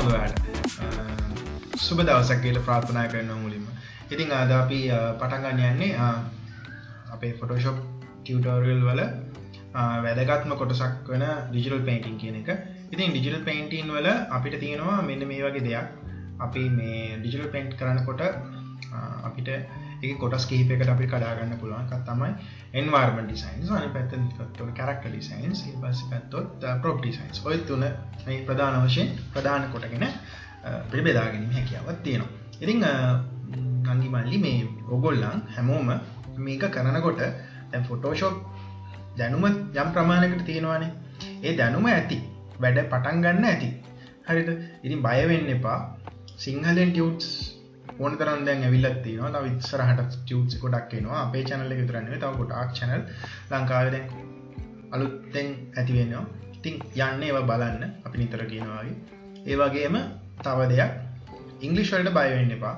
කොහොමද ඔයාලට? සුබ දවසක් කියලා ප්‍රාර්ථනා කරනවා මුලින්ම. ඉතින් අද අපි පටන් ගන්න යන්නේ අපේ Photoshop tutorial වල වැදගත්ම කොටසක් වෙන digital painting කියන එක. ඉතින් digital painting වල අපිට තියෙනවා මෙන්න මේ වගේ දෙයක්. අපි මේ digital paint කරනකොට අපිට ඒකේ කොටස් කිහිපයකට අපිට කඩා ගන්න පුළුවන්. එකක් තමයි environment designs, අනිත් පැත්තෙන් ගත්තොත් character designs, ඊට පස්සේ ගත්තොත් property designs. ඔය තුන මේ ප්‍රධාන වශයෙන් ප්‍රධාන කොටගෙන අපිට බෙදා ගැනීම හැකියාවක් තියෙනවා. ඉතින් නංගි මල්ලි මේ ඔයගොල්ලන් හැමෝම මේක කරනකොට දැන් Photoshop දැනුම යම් ප්‍රමාණයකට තියෙනවානේ. ඒ දැනුම ඇති. වැඩ පටන් ගන්න ඇති. හරිද? ඉතින් බය වෙන්න එපා. සිංහලෙන් ටියුට්ස් ඕන තරම් දැන් ඇවිල්ලා තියෙනවා. තව ඉස්සරහට ටියුට්ස් ගොඩක් එනවා. අපේ channel එක විතර නෙවෙයි. තව ගොඩාක් channel ලංකාවේ දැන් අලුතෙන් ඇති වෙනවා. ඉතින් යන්නේ ඒවා බලන්න. අපි නිතර කියනවා වගේ. ඒ වගේම තව දෙයක් ඉංග්‍රීසි වලට බය වෙන්න එපා.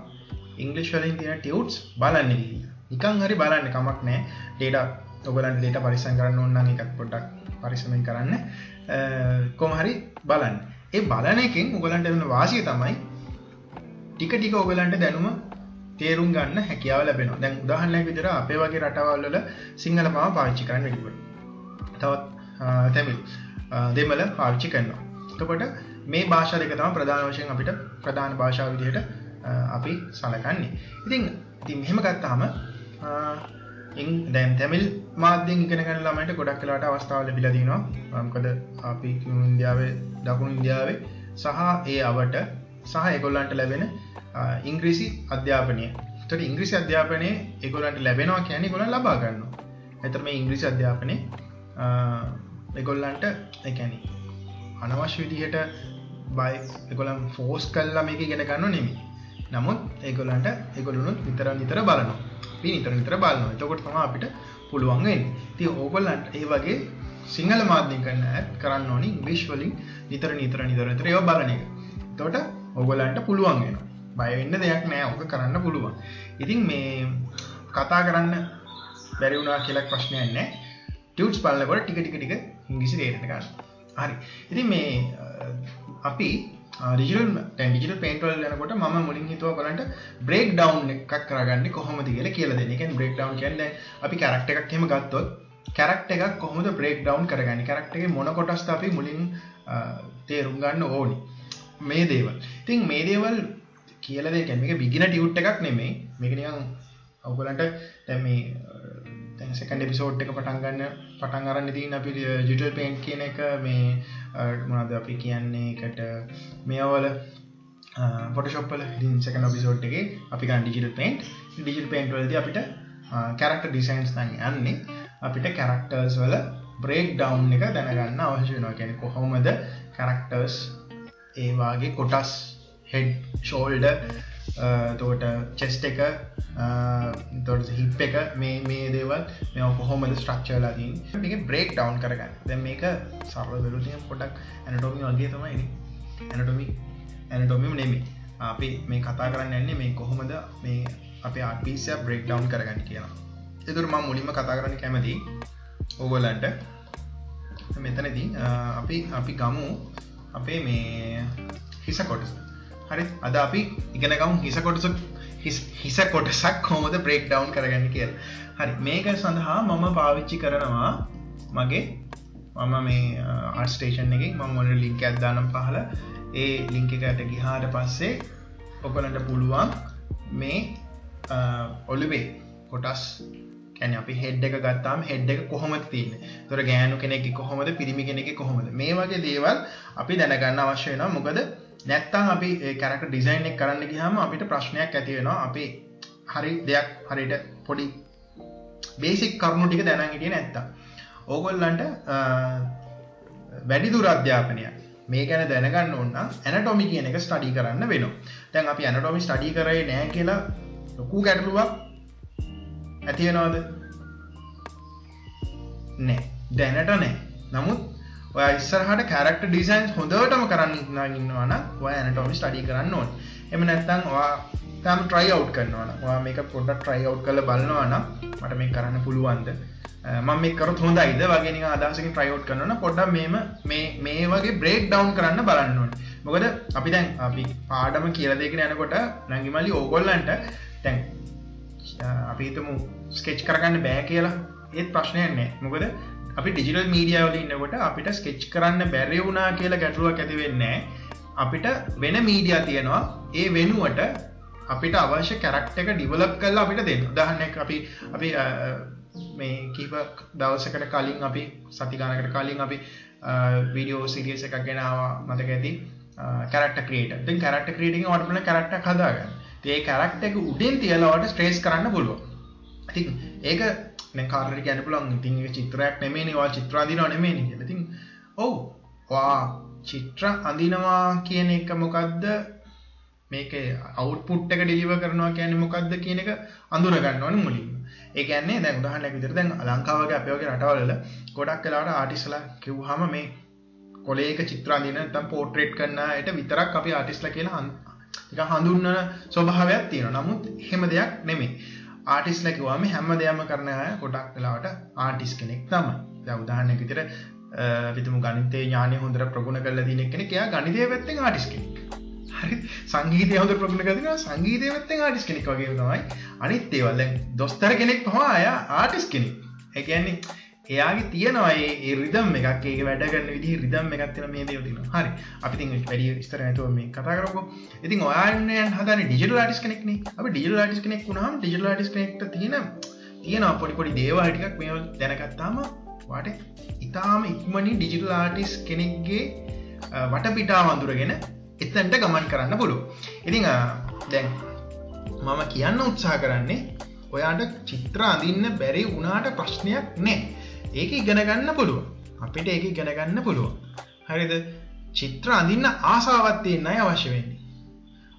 ඉංග්‍රීසි වලින් තියෙන ටියුට්ස් බලන්න ගිහින්. නිකන් හරි බලන්න කමක් නැහැ. data ඔයගලන්ට data පරිස්සම් කරන්න ඕන නම් ඒකත් පොඩ්ඩක් පරිස්සමෙන් කරන්න. කොහොම හරි බලන්න. ඒ බලන එකෙන් ඔයගලන්ට වෙන වාසිය තමයි ටික ටික ඔයගලන්ට දැනුම තේරුම් ගන්න හැකියාව ලැබෙනවා. දැන් උදාහරණයක් විදිහට අපේ වගේ රටවල් වල සිංහල මාව පාවිච්චි කරන්න වැඩිපුර. තවත් තමිල් දෙමළ පාවිච්චි කරනවා. එතකොට මේ භාෂා දෙක තමයි ප්‍රධාන වශයෙන් අපිට ප්‍රධාන භාෂාව විදිහට අපි සලකන්නේ. ඉතින් මෙහෙම ගත්තාම දැන් තමිල් මාධ්‍යයෙන් ඉගෙන ගන්න ළමයින්ට ගොඩක් වෙලාවට අවස්ථාව ලැබිලා තියෙනවා. මොකද අපි ඉන්දියාවේ දකුණු ඉන්දියාවේ සහ ඒ අවට සහ ඒගොල්ලන්ට ලැබෙන ඉංග්‍රීසි අධ්‍යාපනය. ඒතකොට ඉංග්‍රීසි අධ්‍යාපනය ඒගොල්ලන්ට ලැබෙනවා කියන්නේ ඒගොල්ලන් ලබා ගන්නවා. ඒතර මේ ඉංග්‍රීසි අධ්‍යාපනය ඒගොල්ලන්ට ඒ කියන්නේ අනවශ්‍ය විදිහට ඒගොල්ලන් ෆෝස් කරලා මේක ඉගෙන ගන්නව නෙමෙයි. නමුත් ඒගොල්ලොනුත් නිතර බලනවා. අපි නිතර බලනවා. එතකොට තමයි අපිට පුළුවන් වෙන්නේ. ඉතින් ඕගොල්ලන්ට ඒ වගේ සිංහල මාධ්‍යයෙන් කරන අයත් කරන්න ඕනි ඉංග්‍රීසි වලින් නිතර ඒවා බලන එක. එතකොට ඕගොල්ලන්ට පුළුවන් වෙනවා. බය වෙන්න දෙයක් නෑ. ඕක කරන්න පුළුවන්. ඉතින් මේ කතා කරන්න බැරි වුණා කියලා ප්‍රශ්නයක් නෑ. ටියුට්ස් බලනකොට ටික ඉංග්‍රීසි තේරෙන්න ගන්න. හරි. ඉතින් මේ අපි digital paint වල යනකොට මම මුලින් හිතුවා බලන්න break down එකක් කරගන්නේ කොහොමද කියලා දෙන්න. ඒ කියන්නේ break down කියන්නේ දැන් අපි character එකක් එහෙම ගත්තොත් character එකක් කොහොමද break down කරගන්නේ? character එකේ මොන කොටස්ද අපි මුලින් තේරුම් ගන්න ඕනි. මේ දේවල්. ඉතින් මේ දේවල් කියලා දෙන්න කියන්නේ මේක beginner tute එකක් නෙමෙයි. මේක නිකන් ඔයගලන්ට දැන් මේ දැන් second episode එක පටන් අරන් ඉතින් අපි digital paint කියන එක මේ මොනවද අපි කියන්නේ එකට මේවල Photoshop වල ඉතින් second episode එකේ අපි ගන්න digital paint වලදී අපිට character designs නම් යන්නේ අපිට characters වල breakdown එක දැනගන්න අවශ්‍ය වෙනවා. කියන්නේ කොහොමද characters ඒ වාගේ කොටස් head shoulder එතකොට chest එක එතකොට hip එක මේ දේවල් මේවා කොහොමද structure ලා තියෙන්නේ මේක break down කරගන්න. දැන් මේක සරල වෙලුත් පොඩ්ඩක් anatomy වගේ තමයි ඉන්නේ. anatomy නෙමෙයි. අපි මේ කතා කරන්න යන්නේ මේ කොහොමද මේ අපේ art piece එක break down කරගන්න කියලා. ඒතර මම මුලින්ම කතා කරන්න කැමතියි ඕගොල්ලන්ට මෙතනදී අපි ගමු අපේ මේ හිස කොටස. හරි. අද අපි ඉගෙන ගමු හිස කොටසක් කොහොමද break down කරගන්නේ කියලා. හරි. මේක සඳහා මම පාවිච්චි කරනවා මම මේ art station එකෙන් මම මොන link එකක් දානම් පහල ඒ link එකට ගියාට පස්සේ ඔයගලන්ට පුළුවන් මේ ඔළුවේ කොටස් කියන්නේ අපි head එක ගත්තාම head එක කොහොමද තියෙන්නේ. ඒතර ගෑනු කෙනෙක්ගේ කොහොමද පිරිමි කෙනෙක්ගේ කොහොමද. මේ වගේ දේවල් අපි දැනගන්න අවශ්‍ය වෙනවා. මොකද නැත්තම් අපි ඒ character design එක කරන්න ගියාම අපිට ප්‍රශ්නයක් ඇති වෙනවා. අපි හරි දෙයක් හරියට පොඩි basic කරුණු ටික දැනන් හිටියේ නැත්තම්. ඕගොල්ලන්ට වැඩි දුර අධ්‍යාපනයක් මේ ගැන දැනගන්න ඕන නම් anatomy කියන එක study කරන්න වෙනවා. දැන් අපි anatomy study කරේ නැහැ කියලා ලොකු ගැටලුවක් ඇති වෙනවද? නෑ. දැනට නෑ. නමුත් ඔයා ඉස්සරහට character designs හොඳටම කරන්න ඉන්නවා නම් ඔයා anatomy study කරන්න ඕනේ. එහෙම නැත්නම් ඔයා තාම try out කරනවා නම් ඔයා මේක පොඩ්ඩක් try out කරලා බලනවා නම් මට මේක කරන්න පුළුවන්ද? මම මේක කරොත් හොඳයිද වගේ නිකන් අදහසකින් try out කරනවා නම් පොඩ්ඩක් මේ වගේ break down කරන්න බලන්න ඕනේ. මොකද අපි දැන් අපි පාඩම කියලා දෙගෙන යනකොට නංගිමල්ලි ඕගොල්ලන්ට දැන් අපි හිතමු ස්කෙච් කරගන්න බෑ කියලා ඒත් ප්‍රශ්නයක් නැහැ. මොකද අපි ඩිජිටල් මීඩියා වල ඉන්නකොට අපිට ස්කෙච් කරන්න බැරි වුණා කියලා ගැටලුවක් ඇති වෙන්නේ නැහැ. අපිට වෙන මීඩියා තියෙනවා. ඒ වෙනුවට අපිට අවශ්‍ය කැරක්ටර් එක ඩිවෙලොප් කරලා අපිට දෙන්න. උදාහරණයක් අපි මේ කීප දවසකට කලින් අපි සති ගානකට කලින් අපි වීඩියෝ සීරීස් එකක් ගෙන ආවා මතක ඇති කැරක්ටර් ක්‍රියේටර්. දැන් කැරක්ටර් ක්‍රියේටින් එකේ ඔයාලට බලන්න කැරක්ටර් එකක් හදාගන්න. ඉතින් ඒ කැරක්ටර් එක උඩින් තියලා ඔයාලට ස්ට්‍රේස් කරන්න පුළුවන්. ඉතින් ඒක දැන් කාටද කියන්න පුළුවන් ඉතින් ඒක චිත්‍රයක් නෙමෙයිනේ ඔයා චිත්‍ර අඳිනව නෙමෙයිනේ කියලා. ඉතින් ඔව් ඔයා චිත්‍ර අඳිනවා කියන එක මොකද්ද මේකේ අවුට්පුට් එක ඩෙලිවර් කරනවා කියන්නේ මොකද්ද කියන එක අඳුර ගන්න ඕනේ මුලින්ම. ඒ කියන්නේ දැන් උදාහරණයක් විදිහට දැන් ලංකාව වගේ අපේ වගේ රටවල ගොඩක් වෙලාවට ආටිස්ට්ලා කිව්වහම මේ කොලේක චිත්‍ර අඳින නැත්නම් පෝට්‍රේට් කරන අයට විතරක් අපි ආටිස්ට්ලා කියලා නිකන් හඳුන්වන ස්වභාවයක් තියෙනවා. නමුත් එහෙම දෙයක් නෙමෙයි. ආටිස්ට්ලා කිව්වම හැම දෙයක්ම කරන අය ගොඩක් වෙලාවට ආටිස්ට් කෙනෙක් තමයි. දැන් උදාහරණයක් විදිහට විතමු ගණිතයේ ඥානය හොඳට ප්‍රගුණ කරලා තියෙන කෙනෙක් එයා ගණිතයේ පැත්තෙන් ආටිස්ට් කෙනෙක්. හරි සංගීතය හොඳට ප්‍රගුණ කරලා තියෙනවා සංගීතයේ පැත්තෙන් ආටිස්ට් කෙනෙක් වගේ තමයි. අනිත් ඒවා දැන් දොස්තර කෙනෙක් තමයි එයා ආටිස්ට් කෙනෙක්. ඒ කියන්නේ එයාගේ තියෙනවා ඒ රිද්ම් එකක් ඒක වැඩ කරන විදිහේ රිද්ම් එකක් තියෙන මේ දේවල් තියෙනවා. හරි. අපි ඉතින් වැඩි විස්තර නැතුව මේ කතා කරමුකෝ. ඉතින් ඔයාන්නේ හදන්නේ ඩිජිටල් ආටිස්ට් කෙනෙක්නේ. අපි ඩිජිටල් ආටිස්ට් කෙනෙක් වුණාම ඩිජිටල් ආටිස්ට් කෙනෙක්ට තියෙනවා පොඩි දේවල් ටිකක් මේව දැනගත්තාම වාට ඉතාලම ඉක්මනින් ඩිජිටල් ආටිස්ට් කෙනෙක්ගේ වටපිටාව අඳුරගෙන එතනට ගමන් කරන්න පුළුවන්. ඉතින් දැන් මම කියන්න උත්සාහ කරන්නේ ඔයාට චිත්‍ර අඳින්න බැරි වුණාට ප්‍රශ්නයක් නැහැ. ඒක ඉගෙන ගන්න පුළුවන්. අපිට ඒක ඉගෙන ගන්න පුළුවන්. හරිද? චිත්‍ර අඳින්න ආසාවක් තියෙන අය අවශ්‍ය වෙන්නේ.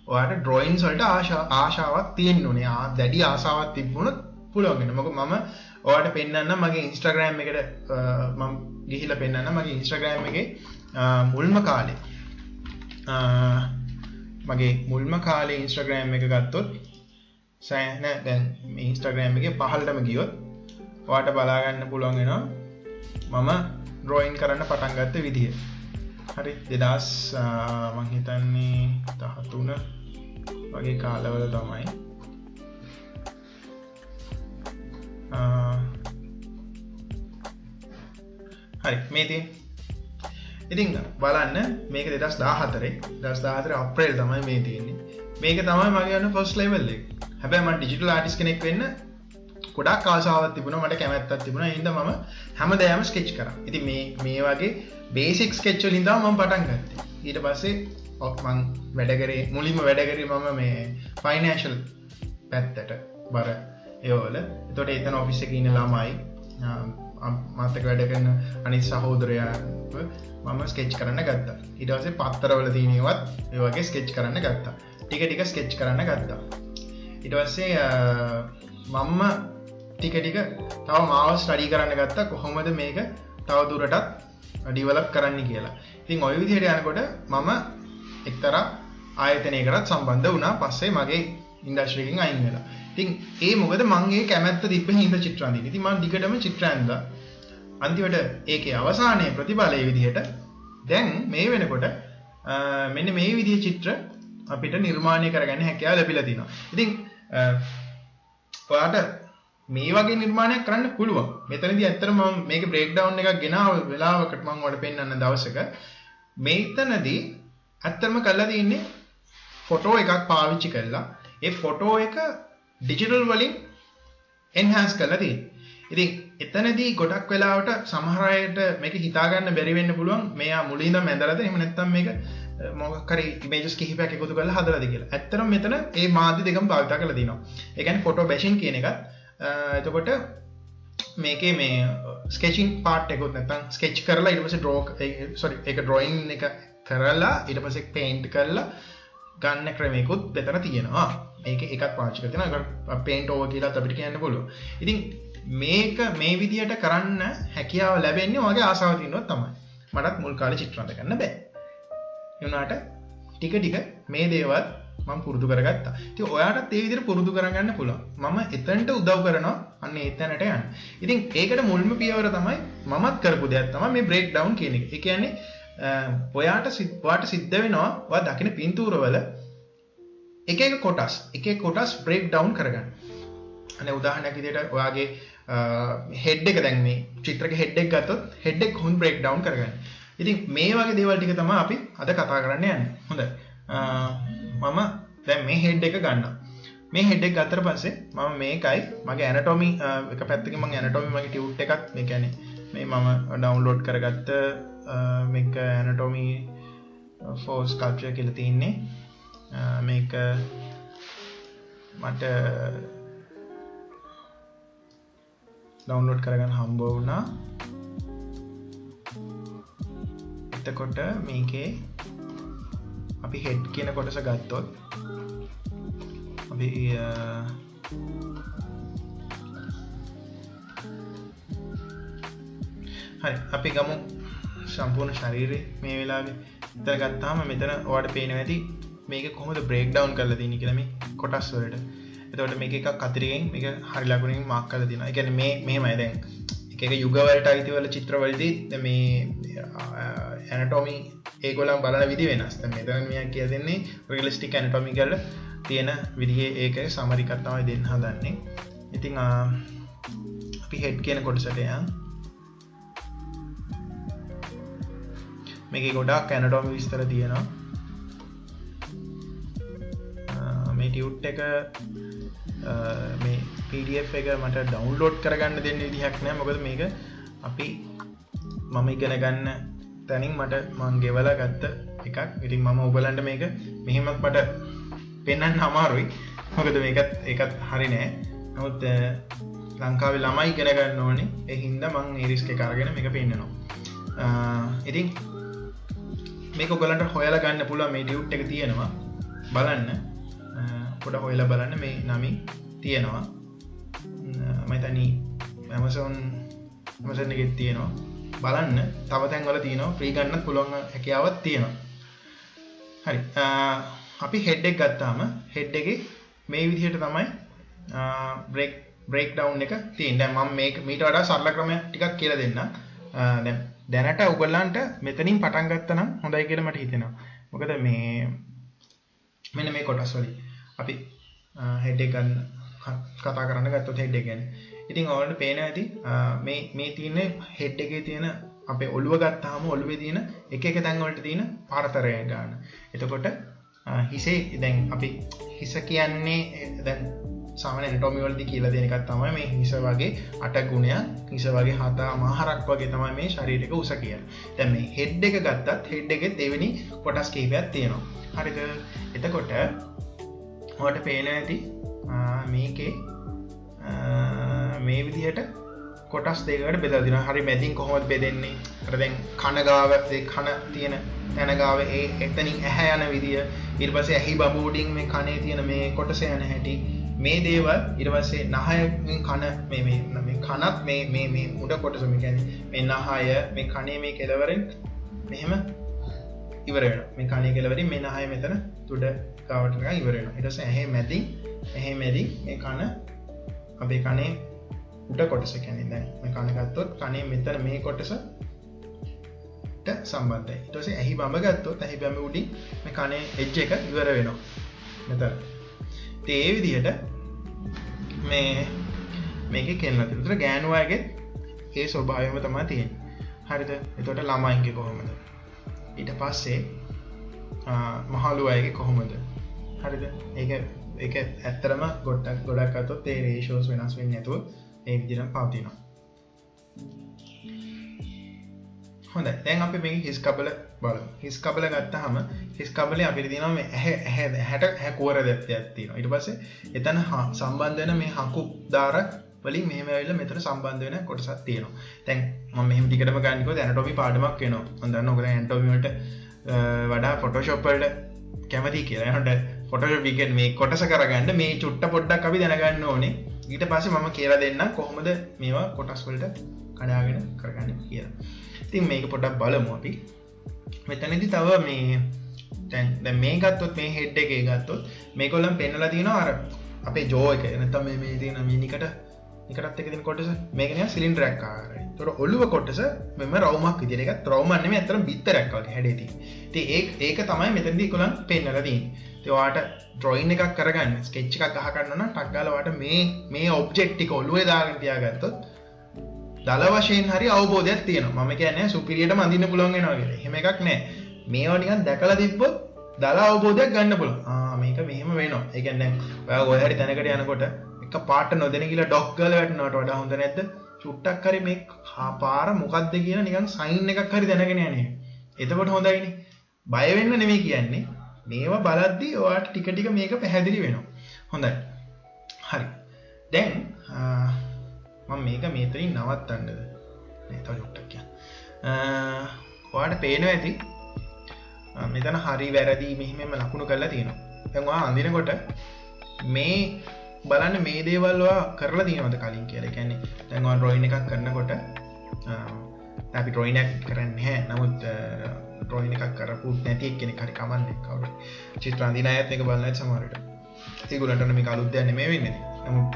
ඔයාට ඩ්‍රොයින්ස් වලට ආශාවක් තියෙන්න ඕනේ. දැඩි ආසාවක් තිබුණොත් පුළුවන් වෙන. මොකද මම ඔයාට පෙන්නන්න මගේ Instagram එකට මම ගිහිල්ලා පෙන්නන්න මගේ Instagram එකේ මුල්ම කාලේ Instagram එක ගත්තොත් සෑහෙන දැන් මේ Instagram එකේ පහළටම ගියොත් ඔයාට බලා ගන්න පුළුවන් වෙනවා මම ඩ්‍රොයින් කරන්න පටන් ගත්ත විදිය. හරි 2000 මම හිතන්නේ 13 වගේ කාලවල තමයි. හරි මේ තියෙන්නේ. ඉතින් බලන්න මේක 2014 අප්‍රේල් තමයි මේ තියෙන්නේ. මේක තමයි මගේ යන ෆස්ට් ලෙවල් එක. හැබැයි මම ඩිජිටල් ආටිස්ට් කෙනෙක් වෙන්න ගොඩක් ආසාවක් තිබුණා මට කැමැත්තක් තිබුණා. ඒ හින්දා මම හැමදාම ස්කෙච් කරා. ඉතින් මේ වගේ බේසික් ස්කෙච් වලින් තමයි මම පටන් ගත්තේ. ඊට පස්සේ මම මුලින්ම වැඩ කරේ මම මේ ෆයිනෑන්ෂල් පැත්තට බර ඒවල. එතකොට එතන ඔෆිස් එකේ ඉන්න ළමයි මාත් එක්ක වැඩ කරන අනිත් සහෝදරයා මම ස්කෙච් කරන්න ගත්තා. ඊට පස්සේ පත්තරවල තියෙන ඒවත් ඒ වගේ ස්කෙච් කරන්න ගත්තා. ටික ස්කෙච් කරන්න ගත්තා. ඊට පස්සේ මම ටික තව මාව ස්ටඩි කරන්න ගත්තා කොහොමද මේක තව දුරටත් ඩිවෙලොප් කරන්න කියලා. ඉතින් ওই විදිහට යනකොට මම එක්තරා ආයතනයකටත් සම්බන්ධ වුණා. පස්සේ මගේ ඉන්ඩස්ට්‍රි එකෙන් අයින් වෙලා. ඉතින් ඒ මොකද මම ඒ කැමැත්ත තිබ්බ හින්දා චිත්‍ර අඳින්න. ඉතින් මම දිගටම චිත්‍ර අඳලා අන්තිමට ඒකේ අවසානයේ ප්‍රතිඵලයේ විදිහට දැන් මේ වෙනකොට මෙන්න මේ විදිහේ චිත්‍ර අපිට නිර්මාණය කරගන්න හැකියාව ලැබිලා තිනවා. ඉතින් ඔයාට මේ වගේ නිර්මාණයක් කරන්න පුළුවන්. මෙතනදී ඇත්තටම මම මේක බ්‍රේක් ඩවුන් එකක් ගෙනාව වෙලාවකට මම ඔයාලට පෙන්නන්න දවසක මෙතනදී ඇත්තටම කරලා තියෙන්නේ ෆොටෝ එකක් පාවිච්චි කරලා ඒ ෆොටෝ එක ඩිජිටල් වලින් එන්හාන්ස් කරලා තියෙන්නේ. ඉතින් එතනදී ගොඩක් වෙලාවට සමහර අයට මේක හිතා ගන්න බැරි වෙන්න පුළුවන්. මෙයා මුලින් ඉඳන් ඇඳලාද එහෙම නැත්නම් මේක මොකක් හරි ඉමේජස් කිහිපයක් එකතු කරලා හදලාද කියලා. ඇත්තටම මෙතන මේ මාධ්‍ය දෙකම භාවිත කරලා තිනවා. ඒ කියන්නේ ෆොටෝ බැෂින් කියන එකත් එතකොට මේකේ මේ ස්කෙචින් පාර්ට් එකකුත් නැත්නම් ස්කෙච් කරලා ඊට පස්සේ ඒක ඩ්‍රොයින් එක කරලා ඊට පස්සේ පේන්ට් කරලා ගන්න ක්‍රමයකුත් මෙතන තියෙනවා. මේක එකක් පාවිච්චි කරලා තියෙනවා. පේන්ට් ඕවර් කියලා අපිට කියන්න පුළුවන්. ඉතින් මේක මේ විදියට කරන්න හැකියාව ලැබෙන්නේ ඔයගේ ආසාව තියෙනවත් තමයි. මටත් මුල් කාලේ චිත්‍ර අඳ ගන්න බෑ. ඒ වුණාට ටික මේ දේවල් මම පුරුදු කරගත්තා. ඉතින් ඔයාටත් ඒ විදිහට පුරුදු කරගන්න පුළුවන්. මම එතනට උදව් කරනවා අන්න එතනට යන්න. ඉතින් ඒකට මුල්ම පියවර තමයි මමත් කරපු දෙයක් තමයි මේ බ්‍රේක් ඩවුන් කියන එක. ඒ කියන්නේ ඔයාට සිද්ධ වෙනවා ඔයා දකින පින්තූරවල එක කොටස් බ්‍රේක් ඩවුන් කරගන්න. අනේ උදාහරණයක් විදිහට ඔයාගේ හෙඩ් එක දැන් මේ චිත්‍රක හෙඩ් එක ගත්තොත් හෙඩ් එක කොහොමද බ්‍රේක් ඩවුන් කරගන්නේ. ඉතින් මේ වගේ දේවල් ටික තමයි අපි අද කතා කරන්න යන්නේ. හොඳයි. මම දැන් මේ හෙඩ් එක ගන්නවා. මේ හෙඩ් එක ගත්තට පස්සේ මම මේකයි මගේ ඇනටොමි එක පැත්තකින් මම ඇනටොමි මගේ ටියුට් එකක් මේ කියන්නේ මේ මම ඩවුන්ලෝඩ් කරගත්ත මේක ඇනටොමි for sculpture කියලා තියෙන්නේ. මේක මට ඩවුන්ලෝඩ් කරගන්න හම්බ වුණා. එතකොට මේකේ අපි හෙඩ් කියන කොටස ගත්තොත් අපි හරි අපි ගමු සම්පූර්ණ ශරීරය මේ වෙලාවේ ඉතල ගත්තාම මෙතන ඔයාලට පේනවා ඇති මේක කොහොමද බ්‍රේක් ඩවුන් කරලා තියෙන්නේ කියලා මේ කොටස් වලට. එතකොට මේක එකක් අතිරෙන් මේක හරි ලකුණකින් මාක් කරලා තියෙනවා. ඒ කියන්නේ මේ මෙහෙමයි දැන් එක යුග වලට අයිති වල චිත්‍රවලදී මේ ඇනටොමි ඒගොල්ලන් බලන විදි වෙනස්. දැන් මෙතන මෙයා කියලා දෙන්නේ රියලිස්ටික් ඇනටොමි කියලා තියෙන විදිහේ ඒක සමරිකක් තමයි දෙන්න හදන්නේ. ඉතින් අපි හෙඩ් කියන කොටසට යන්. මේකේ ගොඩාක් ඇනටොමි විස්තර තියෙනවා. මේ ටියුට් එක මේ PDF එක මට ඩවුන්ලෝඩ් කරගන්න දෙන්න විදිහක් නෑ. මොකද මේක අපි මම ඉගෙන ගන්න තැනින් මං ගෙවලා ගත්ත එකක්. ඉතින් මම ඔයගලන්ට මේක මෙහෙමත් මට පෙන්වන්න අමාරුයි. මොකද ඒකත් හරි නෑ. නමුත් ලංකාවේ ළමයි ඉගෙන ගන්න ඕනේ. ඒ හින්දා මම මේ රිස්ක් එක අරගෙන මේක පෙන්නනවා. ඉතින් මේක ඔයගලන්ට හොයලා ගන්න පුළුවන්. මේ ටියුට් එක තියෙනවා. බලන්න. පොඩ හොයලා බලන්න මේ නමින් තියෙනවා. මම හිතන්නේ Amazon එකේ තියෙනවා. බලන්න. තව තැන්වල තියෙනවා. ෆ්‍රී ගන්නත් පුළුවන් හැකියාවක් තියෙනවා. හරි. අපි හෙඩ් එක ගත්තාම හෙඩ් එකේ මේ විදිහට තමයි බ්‍රේක් ඩවුන් එක තියෙන්නේ. දැන් මම මේක මීට වඩා සරල ක්‍රමයක් ටිකක් කියලා දෙන්නම්. දැන් දැනට ඔයගලන්ට මෙතනින් පටන් ගත්තා නම් හොඳයි කියලා මට හිතෙනවා. මොකද මේ මෙන්න මේ කොටස් වලින් අපි හෙඩ් එක ගන්න කතා කරන්න ගත්තොත් හෙඩ් එක ගැන. ඉතින් ඔයාලට පේනවා ඇති මේ තියෙන හෙඩ් එකේ තියෙන අපේ ඔළුව ගත්තාම ඔළුවේ තියෙන එක තැන් වලට තියෙන පාරතරය ගන්න. එතකොට හිසේ දැන් අපි හිස කියන්නේ දැන් සාමාන්‍ය ඇනටොමි වලදී කියලා දෙන එකක් තමයි මේ හිස වගේ 8 ගුණයක් හිස වගේ 7 මහරක් වගේ තමයි මේ ශරීරයක උස කියන්නේ. දැන් මේ හෙඩ් එක ගත්තත් හෙඩ් එකේ දෙවෙනි කොටස් කිහිපයක් තියෙනවා. හරිද? එතකොට ඔයාලට පේනවා ඇති මේකේ මේ විදිහට කොටස් දෙකකට බෙදලා තියෙනවා. හරි මැදින් කොහොමද බෙදෙන්නේ? අර දැන් කන ගාව ඒ කන තියෙන තැන ගාව එතනින් ඇහැ යන විදිය, ඊට පස්සේ ඇහි බඹ උඩින් මේ කනේ තියෙන මේ කොටස යන හැටි, මේ දේවල් ඊට පස්සේ නහයෙන් කන මේ කනත් මේ උඩ කොටස මේ කියන්නේ මේ නහය මේ කනේ මේ කෙළවරෙන් මෙහෙම ඉවර වෙනවා. මේ කනේ කෙළවරින් මේ නහය මෙතන උඩ ගාවට නිකන් ඉවර වෙනවා. ඊට පස්සේ ඇහි මැදින් මේ කන අපේ කනේ උඩ කොටස කියන්නේ දැන් මේ කන ගත්තොත් කනේ මෙතන මේ කොටසට සම්බන්ධයි. ඊට පස්සේ ඇහි බඹ ගත්තොත් ඇහි බඹ උඩින් මේ කනේ එජ් එක ඉවර වෙනවා. මෙතන. ඉතින් ඒ විදිහට මේකේ කෙන්නලා තියෙනවා. ඒතර ගෑනු අයගේ ඒ ස්වභාවයම තමයි තියෙන්නේ. හරිද? එතකොට ළමයින්ගේ කොහොමද? ඊට පස්සේ මහලු අයගේ කොහොමද? හරිද? ඒක ඇත්තටම ගොඩක් අතොත් ඒ රේෂියෝස් වෙනස් වෙන්නේ නැතුව ඒ විදිහට පවතිනවා. හොඳයි. දැන් අපි මේක හිස් කබල බලමු. හිස් කබල ගත්තාම හිස් කබලේ අපිට තියෙනවා මේ ඇහැ කුවර දෙයක් තියෙනවා. ඊට පස්සේ එතන සම්බන්ධ වෙන මේ හකු දාර වලින් මෙහෙම ඇවිල්ලා මෙතන සම්බන්ධ වෙන කොටසක් තියෙනවා. දැන් මම මෙහෙම ටිකටම ගන්නකොත් ඇනටොමි පාඩමක් වෙනවා. මම දන්නවා ඔයගොල්ලෝ ඇනටොමි වලට වඩා ෆොටෝෂොප් වලට කැමති කියලා. එහෙනම් ෆොටෝෂොප් එකෙන් මේ කොටස කරගන්න මේ චුට්ට පොඩ්ඩක් අපි දැනගන්න ඕනේ. ඊට පස්සේ මම කියලා දෙන්නම් කොහොමද මේවා කොටස් වලට කඩාගෙන කරගන්නේ කියලා. ඉතින් මේක පොඩ්ඩක් බලමු අපි. මෙතනදී තව මේ දැන් මේ ගත්තොත් මේ හෙඩ් එකේ ගත්තොත් මේගොල්ලන් පෙන්නලා තියෙනවා අර අපේ ජෝ එක නැත්නම් මේ තියෙන මිනිකට එකටත් එක තියෙන කොටස මේක නිකන් සිලින්ඩර් එකක් ආකාරයි. ඒතකොට ඔළුව කොටස මෙම රවුමක් විදියට එකක් රවුමක් නෙමෙයි අතන බිත්තරයක් වගේ හැඩේ තියෙන්නේ. ඉතින් ඒක තමයි මෙතනදී ඒගොල්ලන් පෙන්නලා තියෙන්නේ. ඉතින් ඔයාට ඩ්‍රොයින් එකක් කරගන්න ස්කෙච් එකක් ගහ ගන්න නම් ටක් ගාලා ඔයාට මේ ඔබ්ජෙක්ට් ටික ඔළුවේ දාගෙන තියාගත්තොත් දල වශයෙන් හරි අවබෝධයක් තියෙනවා. මම කියන්නේ සුපිරියටම අඳින්න පුළුවන් වෙනවා කියලා. එහෙම එකක් නැහැ. මේවා නිකන් දැකලා තිබ්බොත් දල අවබෝධයක් ගන්න පුළුවන්. මේක මෙහෙම වෙනවා. ඒ කියන්නේ ඔයා ඔය හරි තැනකට යනකොට එක පාට නොදෙන කියලා ඩොක් ගාලා වැටෙනවට වඩා හොඳ නැද්ද? චුට්ටක් හරි මේ පාර මොකද්ද කියලා නිකන් සයින් එකක් හරි දැනගෙන යන්නේ. එතකොට හොඳයිනේ. බය වෙන්න නෙමෙයි කියන්නේ. මේවා බලද්දී ඔයාට ටික ටික මේක පැහැදිලි වෙනවා. හොඳයි. හරි. දැන් මම මේක මෙතනින් නවත්තන්නද? නේ තව චුට්ටක් කියන්න. ඔයාට පේනවා ඇති මෙතන හරි වැරදි මෙහෙම ලකුණු කරලා තියෙනවා. දැන් ඔයා අඳිනකොට මේ බලන්න මේ දේවල් ඔයා කරලා තියෙනවද කලින් කියලා. ඒ කියන්නේ දැන් ඔයා ඩ්‍රොයින් එකක් කරනකොට අපි ඩ්‍රොයින් එකක් කරන්නේ නැහැ. නමුත් ඩ්‍රොයින් එකක් කරපු නැති කෙනෙක් හරි කමන්නේ කවුරු. චිත්‍ර අඳින අයත් මේක බලන්න ඇති සමහර විට. ඒගොල්ලන්ට මේක අලුත් දෙයක් නෙමෙයි වෙන්නේ. නමුත්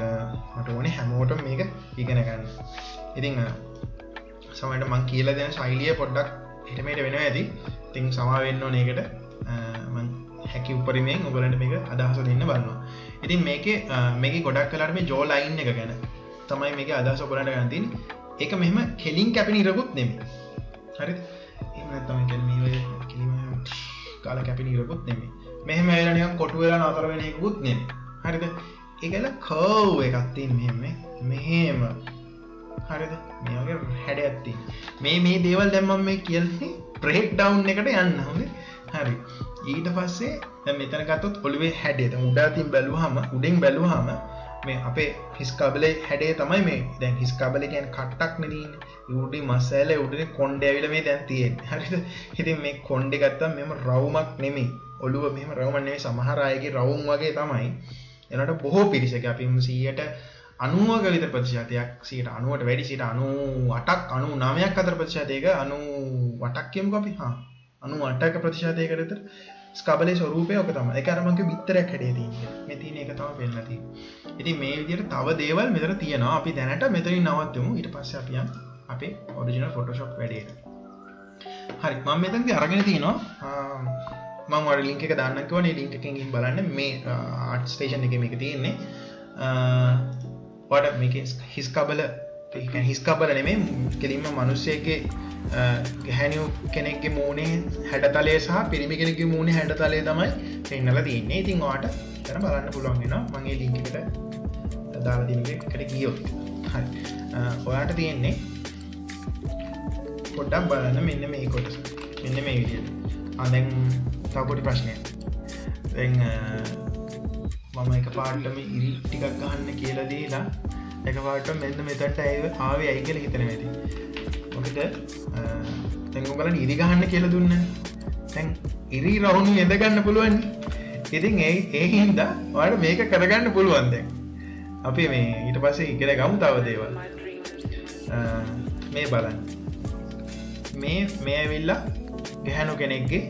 මට ඕනේ හැමෝටම මේක ඉගෙන ගන්න. ඉතින් සමහරවිට මම කියලා දෙන ශෛලිය පොඩ්ඩක් හිත මෙහෙට වෙනවා ඇති. ඉතින් සමා වෙන්න ඕනේ ඒකට. මම හැකි උපරිමයෙන් ඔයගලන්ට මේක අදහස දෙන්න බලනවා. ඉතින් මේකේ ගොඩක් වෙලාවට මේ ජෝ ලයින් එක ගැන තමයි මේකේ අදහස ඔයගලන්ට ගන්න තියෙන්නේ. ඒක මෙහෙම කෙලින් කැපෙන ඉරකුත් නෙමෙයි. හරිද? එහෙම නැත්නම් කියන්නේ මේ ඔය කෙලින් කාලා කැපෙන ඉරකුත් නෙමෙයි. මෙහෙම වෙලා නිකන් කොටු වෙලා නතර වෙන එකකුත් නෙමෙයි. හරිද? ඒකල කර්ව් එකක් තියෙන මෙහෙම. හරිද? මේ වගේ හැඩයක් තියෙන. මේ දේවල් දැන් මම මේ කියන්නේ බ්‍රේක් ඩවුන් එකට යන්න හොඳේ. හරි. ඊට පස්සේ දැන් මෙතන ගත්තොත් ඔළුවේ හැඩය. දැන් උඩින් බැලුවාම මේ අපේ හිස් කබලේ හැඩය තමයි මේ. දැන් හිස් කබලේ කියන්නේ කට්ටක් නෙදීන්නේ. උඩින් මස්සැලේ උඩින් කොණ්ඩේ ඇවිල්ලා මේ දැන් තියෙන්නේ. හරිද? ඉතින් මේ කොණ්ඩේ ගත්තම මෙහෙම රවුමක් නෙමෙයි. ඔළුව මෙහෙම රවුමක් නෙමෙයි. සමහර අයගේ රවුම් වගේ තමයි. එනකොට බොහෝ පිරිසක අපි 90ක විතර ප්‍රතිශතයක් 90ට වැඩි 98ක් 99ක් අතර ප්‍රතිශතයක 98ක් කියමුකෝ අපි 98ක ප්‍රතිශතයකට විතර ස්කබලේ ස්වරූපය ඔක තමයි. ඒක අර මගේ බිත්තරයක් හැඩේ තියෙන්නේ. මේ තියෙන එක තමයි පෙන්නලා තියෙන්නේ. ඉතින් මේ විදිහට තව දේවල් මෙතන තියෙනවා. අපි දැනට මෙතනින් නවත්වමු. ඊට පස්සේ අපි යමු අපේ ඔරිජිනල් Photoshop වැඩේට. හරි. මම මෙතනදී අරගෙන තිනවා මම ඔයාලට ලින්ක් එක දාන්නම් කිව්වනේ. ලින්ක් එකෙන් ගිහින් බලන්න මේ ආර්ට් ස්ටේෂන් එකේ මේක තියෙන්නේ. ඔයාලට මේකේ හිස් කබල නෙමෙයි කෙලින්ම මිනිස්සෙක්ගේ ගැහැණිය කෙනෙක්ගේ මූණේ හැඩතලය සහ පිරිමි කෙනෙක්ගේ මූණේ හැඩතලය තමයි පෙන්නලා තියෙන්නේ. ඉතින් ඔයාලට එතන බලන්න පුළුවන් වෙනවා. මම මේ ලින්ක් එකට දාලා තියෙන එකට ගියොත්. හරි. ඔයාලට තියෙන්නේ පොඩ්ඩක් බලන්න මෙන්න මේ කොටස. මෙන්න මේ විදිහට. දැන් තව පොඩි ප්‍රශ්නයක්. දැන් මම එකපාරටම ඉරි ටිකක් ගහන්න කියලා දීලා එකපාරටම මෙන්න මෙතනට ආවේ ඇයි කියලා හිතන වෙලෙ. මොකද දැන් ඔයගලන් ඉරි ගහන්න කියලා දුන්නා. දැන් ඉරි රවුම් එඳ ගන්න පුළුවන්. ඉතින් ඒ හින්දා ඔයාලට මේක කරගන්න පුළුවන් දැන්. අපි මේ ඊට පස්සේ ඉගෙන ගමු තව දේවල්. මේ බලන්න. මේ ඇවිල්ලා ගැහණු කෙනෙක්ගේ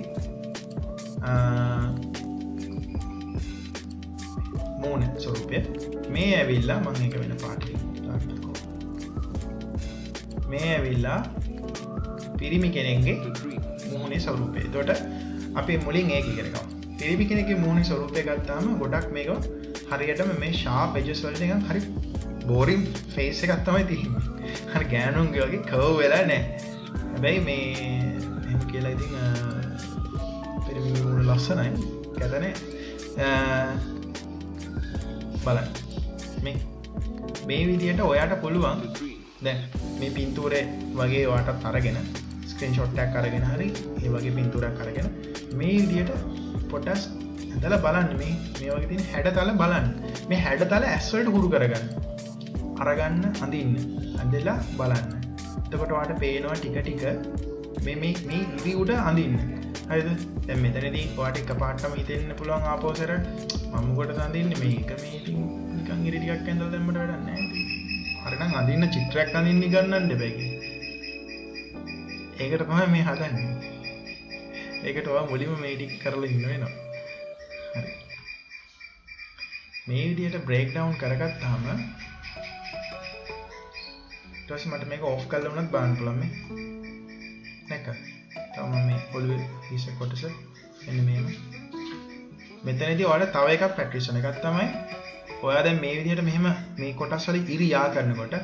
මූණ ස්වරූපය. මේ ඇවිල්ලා මම එක වෙන පාටකින් දාන්නකෝ. මේ ඇවිල්ලා පිරිමි කෙනෙක්ගේ මූණේ ස්වරූපය. එතකොට අපි මුලින් ඒක ඉගෙන ගමු. පිරිමි කෙනෙක්ගේ මූණේ ස්වරූපය ගත්තාම ගොඩක් මේක හරියටම මේ ෂාප් එජස් වලට නිකන් හරි බෝරින් ෆේස් එකක් තමයි තියෙන්නේ. හරි ගෑනුන්ගේ වගේ කර්ව් වෙලා නැහැ. හැබැයි මේ එහෙම කියලා ඉතින් පිරිමි මූණ ලස්සනයි. කැතනේ බලන්න. මේ විදිහට ඔයාට පුළුවන් දැන් මේ පින්තූරේ වගේ ඔයාටත් අරගෙන ස්ක්‍රීන්ෂොට් එකක් අරගෙන හරි ඒ වගේ පින්තූරයක් අරගෙන මේ විදිහට පොඩ්ඩක් ඇදලා බලන්න මේ වගේ තියෙන හැඩතල බලන්න. මේ හැඩතල ඇස් වලට හුරු කරගන්න. අරගන්න අඳින්න. අඳලා බලන්න. එතකොට ඔයාට පේනවා ටික ටික මේ ඉරි උඩ අඳින්න. හරිද? දැන් මෙතනදී ඔයාට එකපාරටම හිතෙන්න පුළුවන් ආපෝසර මම මොකටද අඳින්නේ මේක මේ ඉතින් නිකන් ඉරි ටිකක් ඇඳලා දැම්මට වැඩක් නැහැ ඉතින්. අර නම් අඳින්න චිත්‍රයක් අඳින්න ගන්නන්න දෙපැයි. ඒකට තමයි මේ හදන්නේ. ඒකට ඔයා මුලින්ම මේ ටික කරලා ඉන්න වෙනවා. හරි. මේ විදිහට බ්‍රේක් ඩවුන් කරගත්තාම ඊට පස්සේ මට මේක ඔෆ් කරලා වුණත් බලන්න පුළුවන් මේ නැක තව මම මේ ඔළුවේ හිස කොටස එන්න මෙහෙම මෙතනදී ඔයාලට තව එකක් පැට්‍රිෂන් එකක් තමයි ඔයා දැන් මේ විදිහට මෙහෙම මේ කොටස් වල ඉරි යා කරනකොට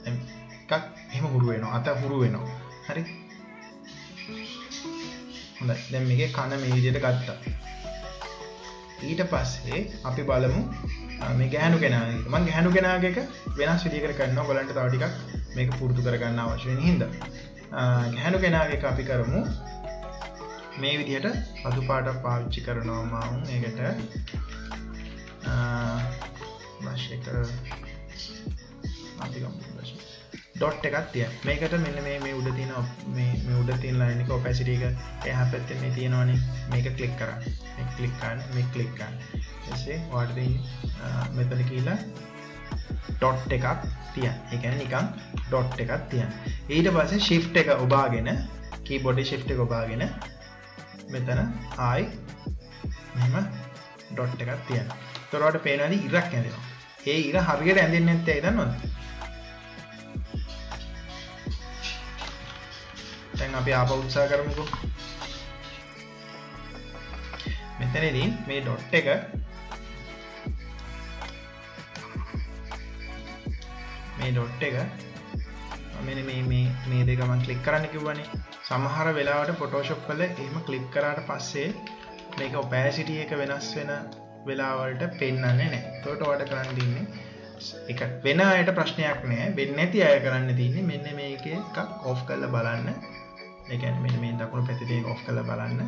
එකක් එහෙම හුරු වෙනවා අත හුරු වෙනවා හරි හොඳයි දැන් මේකේ කන මේ විදිහට ගත්තා ඊට පස්සේ අපි බලමු මේ ගැහණු කෙනාගේ මම ගැහණු කෙනාගේ එක වෙනස් විදිහකට කරනවා ඔයගලන්ට තව ටිකක් මේක පුරුදු කරගන්න අවශ්‍ය වෙන හින්දා ගැහණු කෙනාගේ එක අපි කරමු මේ විදිහට අතු පාටක් පාවිච්චි කරනවා මම මේකට බ්‍රෂ් එක අපි ගමු බ්‍රෂ් ඩොට් එකක් තියන්න මේකට මෙන්න මේ උඩ තියෙන මේ උඩ තියෙන ලයින් එක ඔපැසිටි එක එහා පැත්තේ මේ තියෙනවනේ මේක ක්ලික් කරන්න මේක ක්ලික් කරන්න මේක ක්ලික් කරන්න ඊපස්සේ ඔයාලට මෙතන කියලා ඩොට් එකක් තියන්න ඒ කියන්නේ නිකන් ඩොට් එකක් තියන්න ඊට පස්සේ shift එක ඔබාගෙන keyboard එකේ shift එක ඔබාගෙන මෙතන ආයි මෙහෙම ඩොට් එකක් තියන්න එතකොට ඔයාලට පේනවානේ ඉරක් ඇඳෙනවා ඒ ඉර හරියට ඇඳෙන්නේ නැත්තේ ඇයි දන්නවද දැන් අපි ආපහු උත්සාහ කරමුකෝ මෙතනදී මේ ඩොට් එක මෙන්න මේ දෙක මම ක්ලික් කරන්න කිව්වනේ සමහර වෙලාවට Photoshop වල එහෙම ක්ලික් කරාට පස්සේ මේක opacity එක වෙනස් වෙන වෙලාවලට පෙන්වන්නේ නැහැ. ඒකට ඔයාලට කරන්න තියෙන්නේ ඒක වෙන අයට ප්‍රශ්නයක් නෑ. වෙන්නේ නැති අය කරන්න තියෙන්නේ මෙන්න මේකේ එකක් off කරලා බලන්න. ඒ කියන්නේ මෙන්න මේ දකුණු පැත්තේ තියෙන off කරලා බලන්න.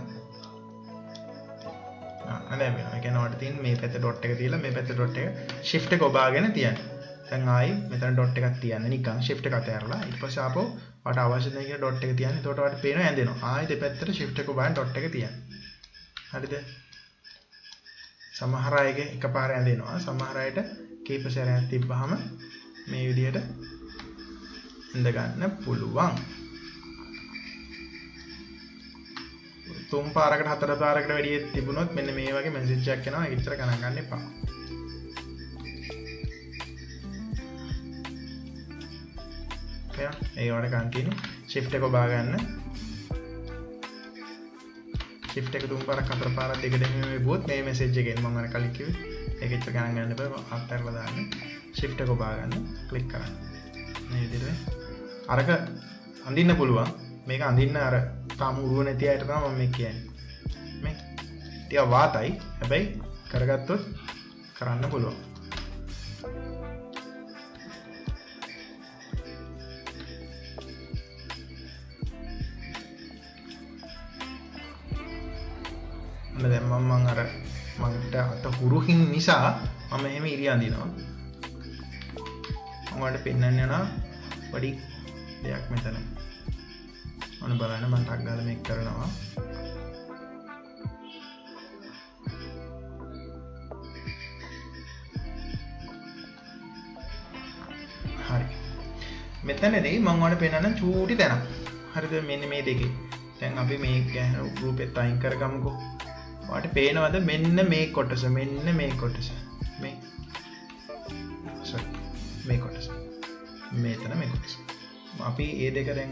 අනේ වෙනවා. ඒ කියන්නේ ඔයාලට තියෙන්නේ මේ පැත්තේ dot එක තියලා මේ පැත්තේ dot එක shift එක ඔබාගෙන තියන්න. දැන් ආයි මෙතන dot එකක් තියන්න නිකන් shift එක අතහැරලා ඊට පස්සේ ආපහු ඔයාලට අවශ්‍ය දේ කියලා dot එක තියන්න. එතකොට ඔයාලට පේනවා ඇඳෙනවා. ආයි දෙපැත්තට shift එක ඔබාගෙන dot එක තියන්න. හරිද? සමහර අයගේ එකපාර ඇඳෙනවා. සමහර අයට කීප සැරයක් තිබ්බහම මේ විදිහට ඉඳ ගන්න පුළුවන්. තුන් පාරකට හතර පාරකට වැඩි තිබුණොත් මෙන්න මේ වගේ මැසේජ් එකක් එනවා. ඒක ඉතර ගණන් ගන්න එපා. ඒ වගේ කන්ටිනියු shift එක ඔබා ගන්න. shift එක තුන් පාරක් හතර පාරක් දෙක දෙක මේ බොත් මේ මැසේජ් එකෙන් මම අර කලින් කිව්වේ ඒක ඉතර ගණන් ගන්න එපා. අත්හැරලා දාන්න. shift එක ඔබා ගන්න. ක්ලික් කරන්න. මේ විදිහට අරක අඳින්න පුළුවන්. මේක අඳින්න අර තාම උරුව නැති අයට තමයි මම මේ කියන්නේ. මේ ටික වාතයි. හැබැයි කරගත්තොත් කරන්න පුළුවන්. දැන් මම අර මට අත හුරුහින් නිසා මම එහෙම ඉරි අඳිනවා. මම වලට පෙන්වන්න යනවා පොඩි දෙයක් මෙතන. ඔන්න බලන්න මම ටක් ගාලා මේක කරනවා. හරි. මෙතනදී මම වලට පෙන්වන්න චූටි තැනක්. හරිද මෙන්න මේ දෙකේ. දැන් අපි මේක රූපෙත් අයින් කරගමුකෝ. ඔයාලට පේනවද මෙන්න මේ කොටස මෙන්න මේ කොටස මේ කොටස මෙතන මේ කොටස අපි මේ දෙක දැන්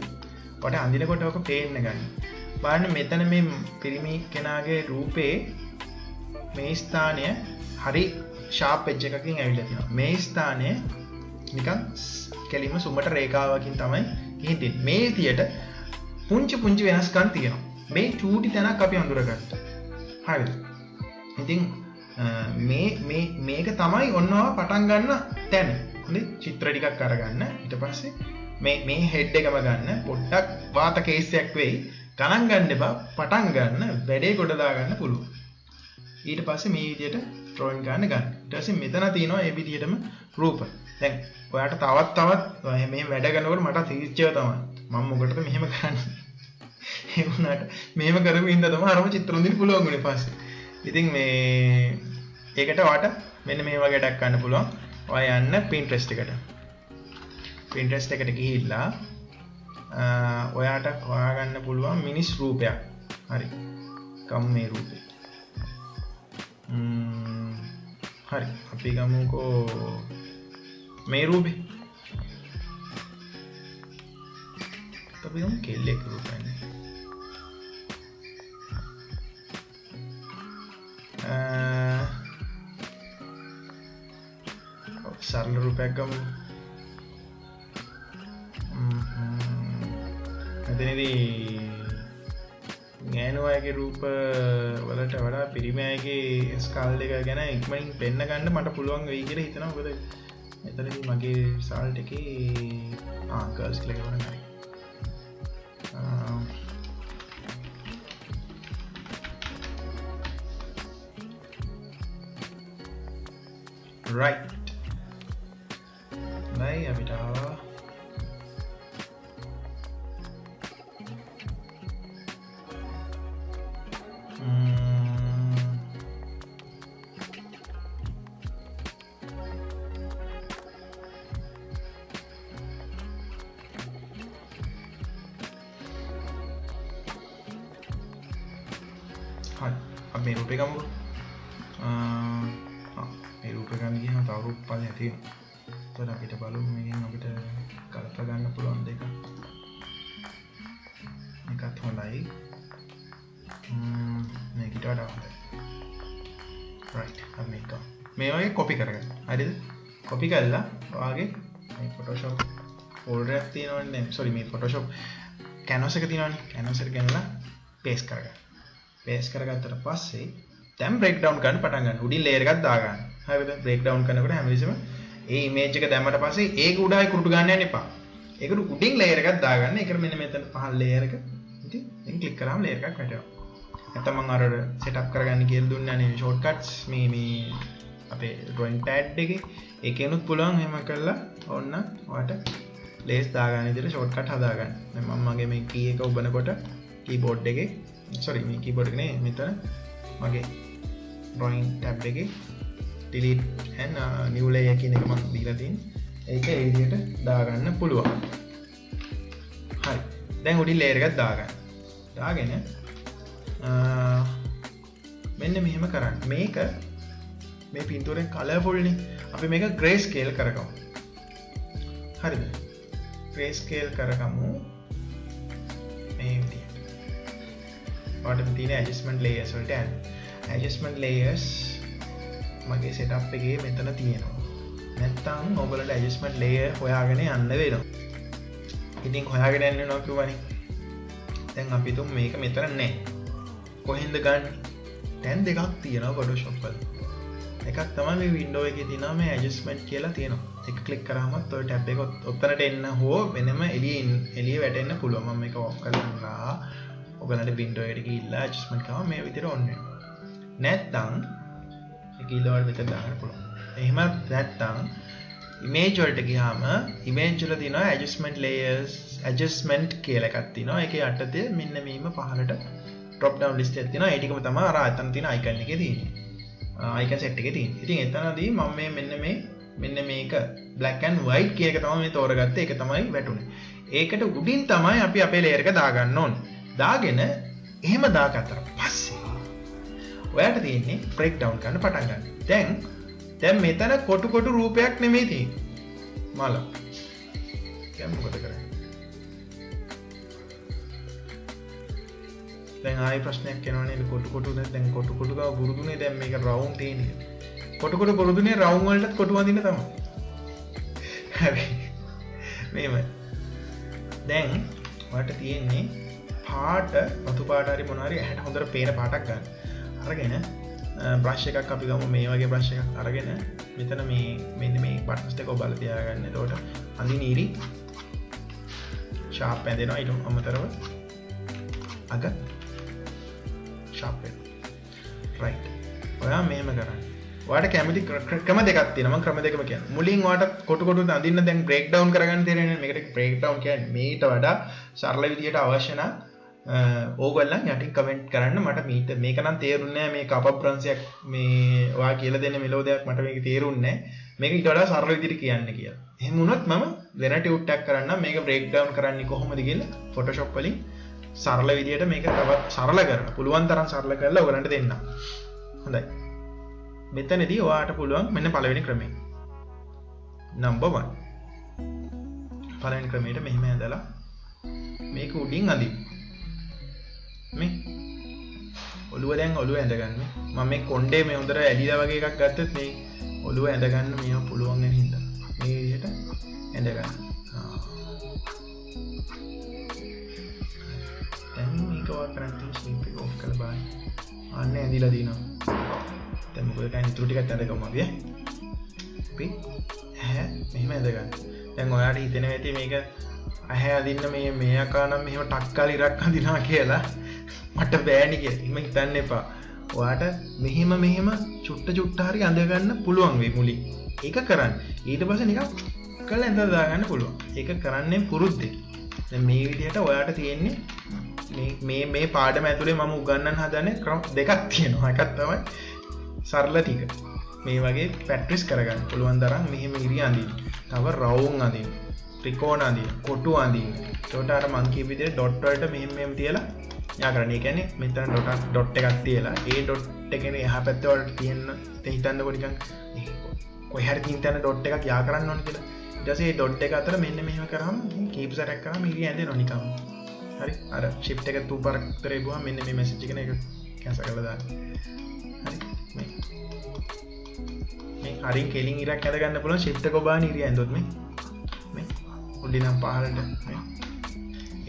ඔයාලට අඳිනකොට ඔක පේන්න ගන්න. බලන්න මෙතන මේ පිරිමි කෙනාගේ රූපේ මේ ස්ථානය හරි ෂාප් එජ් එකකින් ඇවිල්ලා තියෙනවා. මේ ස්ථානය නිකන් කෙලින්ම සුමට රේඛාවකින් තමයි ගිහින් තියෙන්නේ. මේ විදියට පුංචි වෙනස්කම් තියෙනවා. මේ චූටි තැනක් අපි අඳුරගත්තා. හරිද? ඉතින් මේක තමයි ඔන්නව පටන් ගන්න තැන. හරි? චිත්‍ර ටිකක් අරගන්න. ඊට පස්සේ මේ හෙඩ් එකම ගන්න. පොඩ්ඩක් වාත කේස් එකක් වෙයි. ගණන් ගන්න එපා. පටන් ගන්න. වැඩේ කොට දා ගන්න පුළුවන්. ඊට පස්සේ මේ විදිහට ඩ්‍රොයින් ගන්න ගන්න. ඊට පස්සේ මෙතන තියෙනවා මේ විදිහටම රූප. දැන් ඔයාට තවත් මේ වැඩ කරනකොට මට තීච්චව තමයි. මම මොකටද මෙහෙම කරන්නේ? ඒ වුණාට මෙහෙම කරපු ඉඳ තමයි අරම චිත්‍ර හොඳින් පුළුවන් උනේ පස්සේ. ඉතින් මේ ඒකට ඔයාට මෙන්න මේ වගේ ඩක් ගන්න පුළුවන්. ඔයා යන්න Pinterest එකට. Pinterest එකට ගිහිල්ලා ඔයාට හොයාගන්න පුළුවන් මිනිස් රූපයක්. හරි. කම් මේ රූපේ. හරි. අපි ගමුකෝ මේ රූපේ. අපි යමු කෙල්ලෙක් රූපයන්නේ. සරල රූපයක් ගමු. මෙතනදී ගෑනු අයගේ රූප වලට වඩා පිරිමි අයගේ ස්කල් එක ගැන ඉක්මනින් පෙන්න ගන්න මට පුළුවන් වෙයි කියලා හිතනවා. මොකද මෙතනදී මගේ රිසල්ට් එකේ ගර්ල්ස් කියලා ගවන්න හරි. right bye අපිට මේ රූපේ ගමු. මේ රූපේ ගන්න ගියාම තව රූප පල්ලේ තියෙනවා. ඒතර අපිට බලමු මේකෙන් අපිට කල්ප ගන්න පුළුවන් දෙක. මේකත් හොඳයි. මේකට වඩා හොඳයි. right අපි මේක මේ වගේ කොපි කරගන්න. හරිද? කොපි කරලා ඔයාගේ මේ Photoshop folder එකක් තියෙනවනේ. sorry මේ Photoshop canvas එක තියෙනවනේ. canvas එක ගෙනලා paste කරගන්න. paste කරගත්තට පස්සේ දැන් break down කරන්න පටන් ගන්න. උඩින් layer එකක් දාගන්න. හරිද? break down කරනකොට හැම විටම ඒ image එක දැම්මට පස්සේ ඒක උඩයි කුරුටු ගන්න යන්න එපා. ඒකට උඩින් layer එකක් දාගන්න. ඒකට මෙන්න මෙතන පහළ layer එක. ඉතින් දැන් click කරාම layer එකක් වැටෙනවා. නැත්නම් මම අර setup කරගන්න කියලා දුන්නා නේ shortcuts මේ අපේ drawing pad එකේ ඒකේනුත් පුළුවන් එහෙම කරලා ඕන්න ඔයාලට layers දාගන්න විදිහට shortcut හදාගන්න. දැන් මම මගේ මේ key එක ඔබනකොට keyboard එකේ sorry මේ keyboard එක නේ මෙතන මගේ drawing tab එකේ delete and new layer කියන එක මම දීලා තියෙන්නේ. ඒක ඒ විදිහට දාගන්න පුළුවන්. හරි. දැන් උඩින් layer එකක් දාගන්න. දාගෙන මෙන්න මෙහෙම කරන්න. මේක මේ පින්තූරෙන් කලර්ෆුල් නේ. අපි මේක gray scale කරගමු. හරිද? gray scale කරගමු. මේ විදිහට. ඔයාලට තියෙන adjustment layers වලට යන්න. adjustment layers මගේ setup එකේ මෙතන තියෙනවා. නැත්තම් ඔයගොල්ලන්ට adjustment layer හොයාගෙන යන්න වෙනවා. ඉතින් හොයාගෙන යන්න වෙනවා කියවනේ. දැන් අපි තුමු මේක මෙතන නැහැ. කොහෙන්ද ගන්න? දැන් දෙකක් තියෙනවා Photoshop වල. එකක් තමයි මේ window එකේ තියෙනවා මේ adjustment කියලා තියෙනවා. එක click කරාමත් ඔය tab එක ඔතනට එන්න හෝ වෙනම එළිය වැටෙන්න පුළුවන්. මම මේක off කරලා ඔයගලන්ට window එකට ගිහිල්ලා adjustment කරාම මේ විදිහට on වෙනවා. නැත්තම් ඒක ඊළඟට මෙතන දාන්න පුළුවන්. එහෙමත් නැත්තම් image වලට ගියාම image වල තියෙනවා adjustment layers adjustment කියලා එකක් තියෙනවා. ඒකේ යටතේ මෙන්න මේම පහලට drop down list එකක් තියෙනවා. ඒ ටිකම තමයි අර අතන තියෙන icon එකේ තියෙන්නේ. icon set එකේ තියෙන්නේ. ඉතින් එතනදී මම මෙන්න මේක black and white කියන එක තමයි මේ තෝරගත්තේ. ඒක තමයි වැටුනේ. ඒකට උඩින් තමයි අපි අපේ layer එක දාගන්න ඕනේ. දාගෙන එහෙම දාගත්තට පස්සේ ඔයාලට තියෙන්නේ break down කරන්න පටන් ගන්න. දැන් මෙතන කොටු රූපයක් නෙමෙයි තියෙන්නේ. මල. දැන් මොකද කරන්නේ? දැන් ආයෙ ප්‍රශ්නයක් එනවා නේද? කොටු දැන් කොටු ගාව බුරුදුනේ දැන් මේක round තියෙන්නේ. කොටු බුරුදුනේ round වලටත් කොටු වඳින්න තමයි. හරි. මේව. දැන් ඔයාලට තියෙන්නේ පාට රතු පාට හරි මොනවා හරි ඇහැට හොඳට පේන පාටක් ගන්න. අරගෙන බ්‍රෂ් එකක් අපි ගමු මේ වගේ බ්‍රෂ් එකක් අරගෙන මෙතන මෙන්න මේ බටන්ස් ටික ඔබලා තියාගන්න. එතකොට අඳිනීරි ෂාප් ඇදෙනවා ඊට අමතරව අග ෂාප් වෙනවා. රයිට්. ඔයා මෙහෙම කරන්න. ඔයාලට කැමති ක්‍රම දෙකක් තියෙනවා. මම ක්‍රම දෙකම කියන්නේ. මුලින් ඔයාලට කොටු අඳින්න දැන් බ්‍රේක් ඩවුන් කරගන්න තියෙනවා. මේකට බ්‍රේක් ඩවුන් කියන්නේ මේට වඩා සරල විදියට අවශ්‍ය නම් ඕගොල්ලන් යටින් කමෙන්ට් කරන්න. මට මේක නම් තේරුන්නේ නැහැ. මේ කප ප්‍රංශයක් මේ ඔයා කියලා දෙන්න මෙලෝඩියක් මට මේක තේරුන්නේ නැහැ. මේක ඊට වඩා සරල විදියට කියන්න කියලා. එහෙම වුණොත් මම වෙන ටියුට් එකක් කරන්නම්. මේක බ්‍රේක් ඩවුන් කරන්නේ කොහොමද කියලා Photoshop වලින් සරල විදියට මේක තවත් සරල කරන්න. පුළුවන් තරම් සරල කරලා ඔයගලන්ට දෙන්නම්. හොඳයි. මෙතනදී ඔයාට පුළුවන් මෙන්න පළවෙනි ක්‍රමය. number 1. පළවෙනි ක්‍රමයට මෙහෙම ඇදලා මේක උඩින් අදින්න. මේ ඔළුව දැන් ඔළුව ඇඳගන්න. මම මේ කොණ්ඩේ මේ හොඳට ඇලිලා වගේ එකක් ගත්තත් මේ ඔළුව ඇඳගන්න මේව පුළුවන් වෙන හින්දා. මේ විදිහට ඇඳගන්න. දැන් මේක වා කරන් තියෙන ස්ලිප් එක ඔෆ් කරලා බලන්න. අන්න ඇඳිලා දිනවා. දැන් මොකද කන්නේ ඉතුරු ටිකත් ඇඳගමු අපි. අපි ඇහැ මෙහෙම ඇඳගන්න. දැන් ඔයාලට හිතෙනවා ඇති මේක ඇහැ අදින්න මේ අකා නම් මෙහෙම ටක් කාලා ඉරක් අදිනවා කියලා. මට බෑනි කියලා. එහෙම හිතන්න එපා. ඔයාට මෙහෙම චුට්ට හරි අඳ ගන්න පුළුවන් වෙයි මුලින්. ඒක කරන්න. ඊට පස්සේ නිකන් කළා ඇඳලා දාගන්න පුළුවන්. ඒක කරන්නේ පුරුද්දේ. දැන් මේ විදිහට ඔයාට තියෙන්නේ මේ පාඩම ඇතුලේ මම උගන්වන්න හදන්නේ ක්‍රම දෙකක් තියෙනවා. එකක් තමයි සරල ටික. මේ වගේ ප්‍රැක්ටිස් කරගන්න පුළුවන් තරම් මෙහෙම ඉරි අඳින්න. තව රවුම් අඳින්න. ත්‍රිකෝණ අඳින්න. කොටු අඳින්න. ඒකට අර මං කියපු විදිහට ඩොට් වලට මෙහෙම තියලා යා කරන්නේ. ඒ කියන්නේ මෙතන ඩොට් එකක් තියලා ඒ ඩොට් එකේ එහා පැත්ත වලට තියෙන හිතන්නකො නිකන් කොහේ හරි තියෙන තැන ඩොට් එකක් යා කරන්න ඕන කියලා. ඊට පස්සේ මේ ඩොට් එක අතර මෙන්න මෙහෙම කරාම කීප සැරයක් කරාම ඉරි ඇඳෙනවා නිකන්. හරි අර shift එක තුපරක් කරේ ගුවා මෙන්න මේ මැසේජ් එක නේ කැන්සල් කරලා දාන්න. හරි මේ හරින් කෙලින් ඉරක් ඇඳ ගන්න පුළුවන් shift එක ඔබාන ඉරිය ඇඳොත් මේ උඩින් නම් පහළට මේ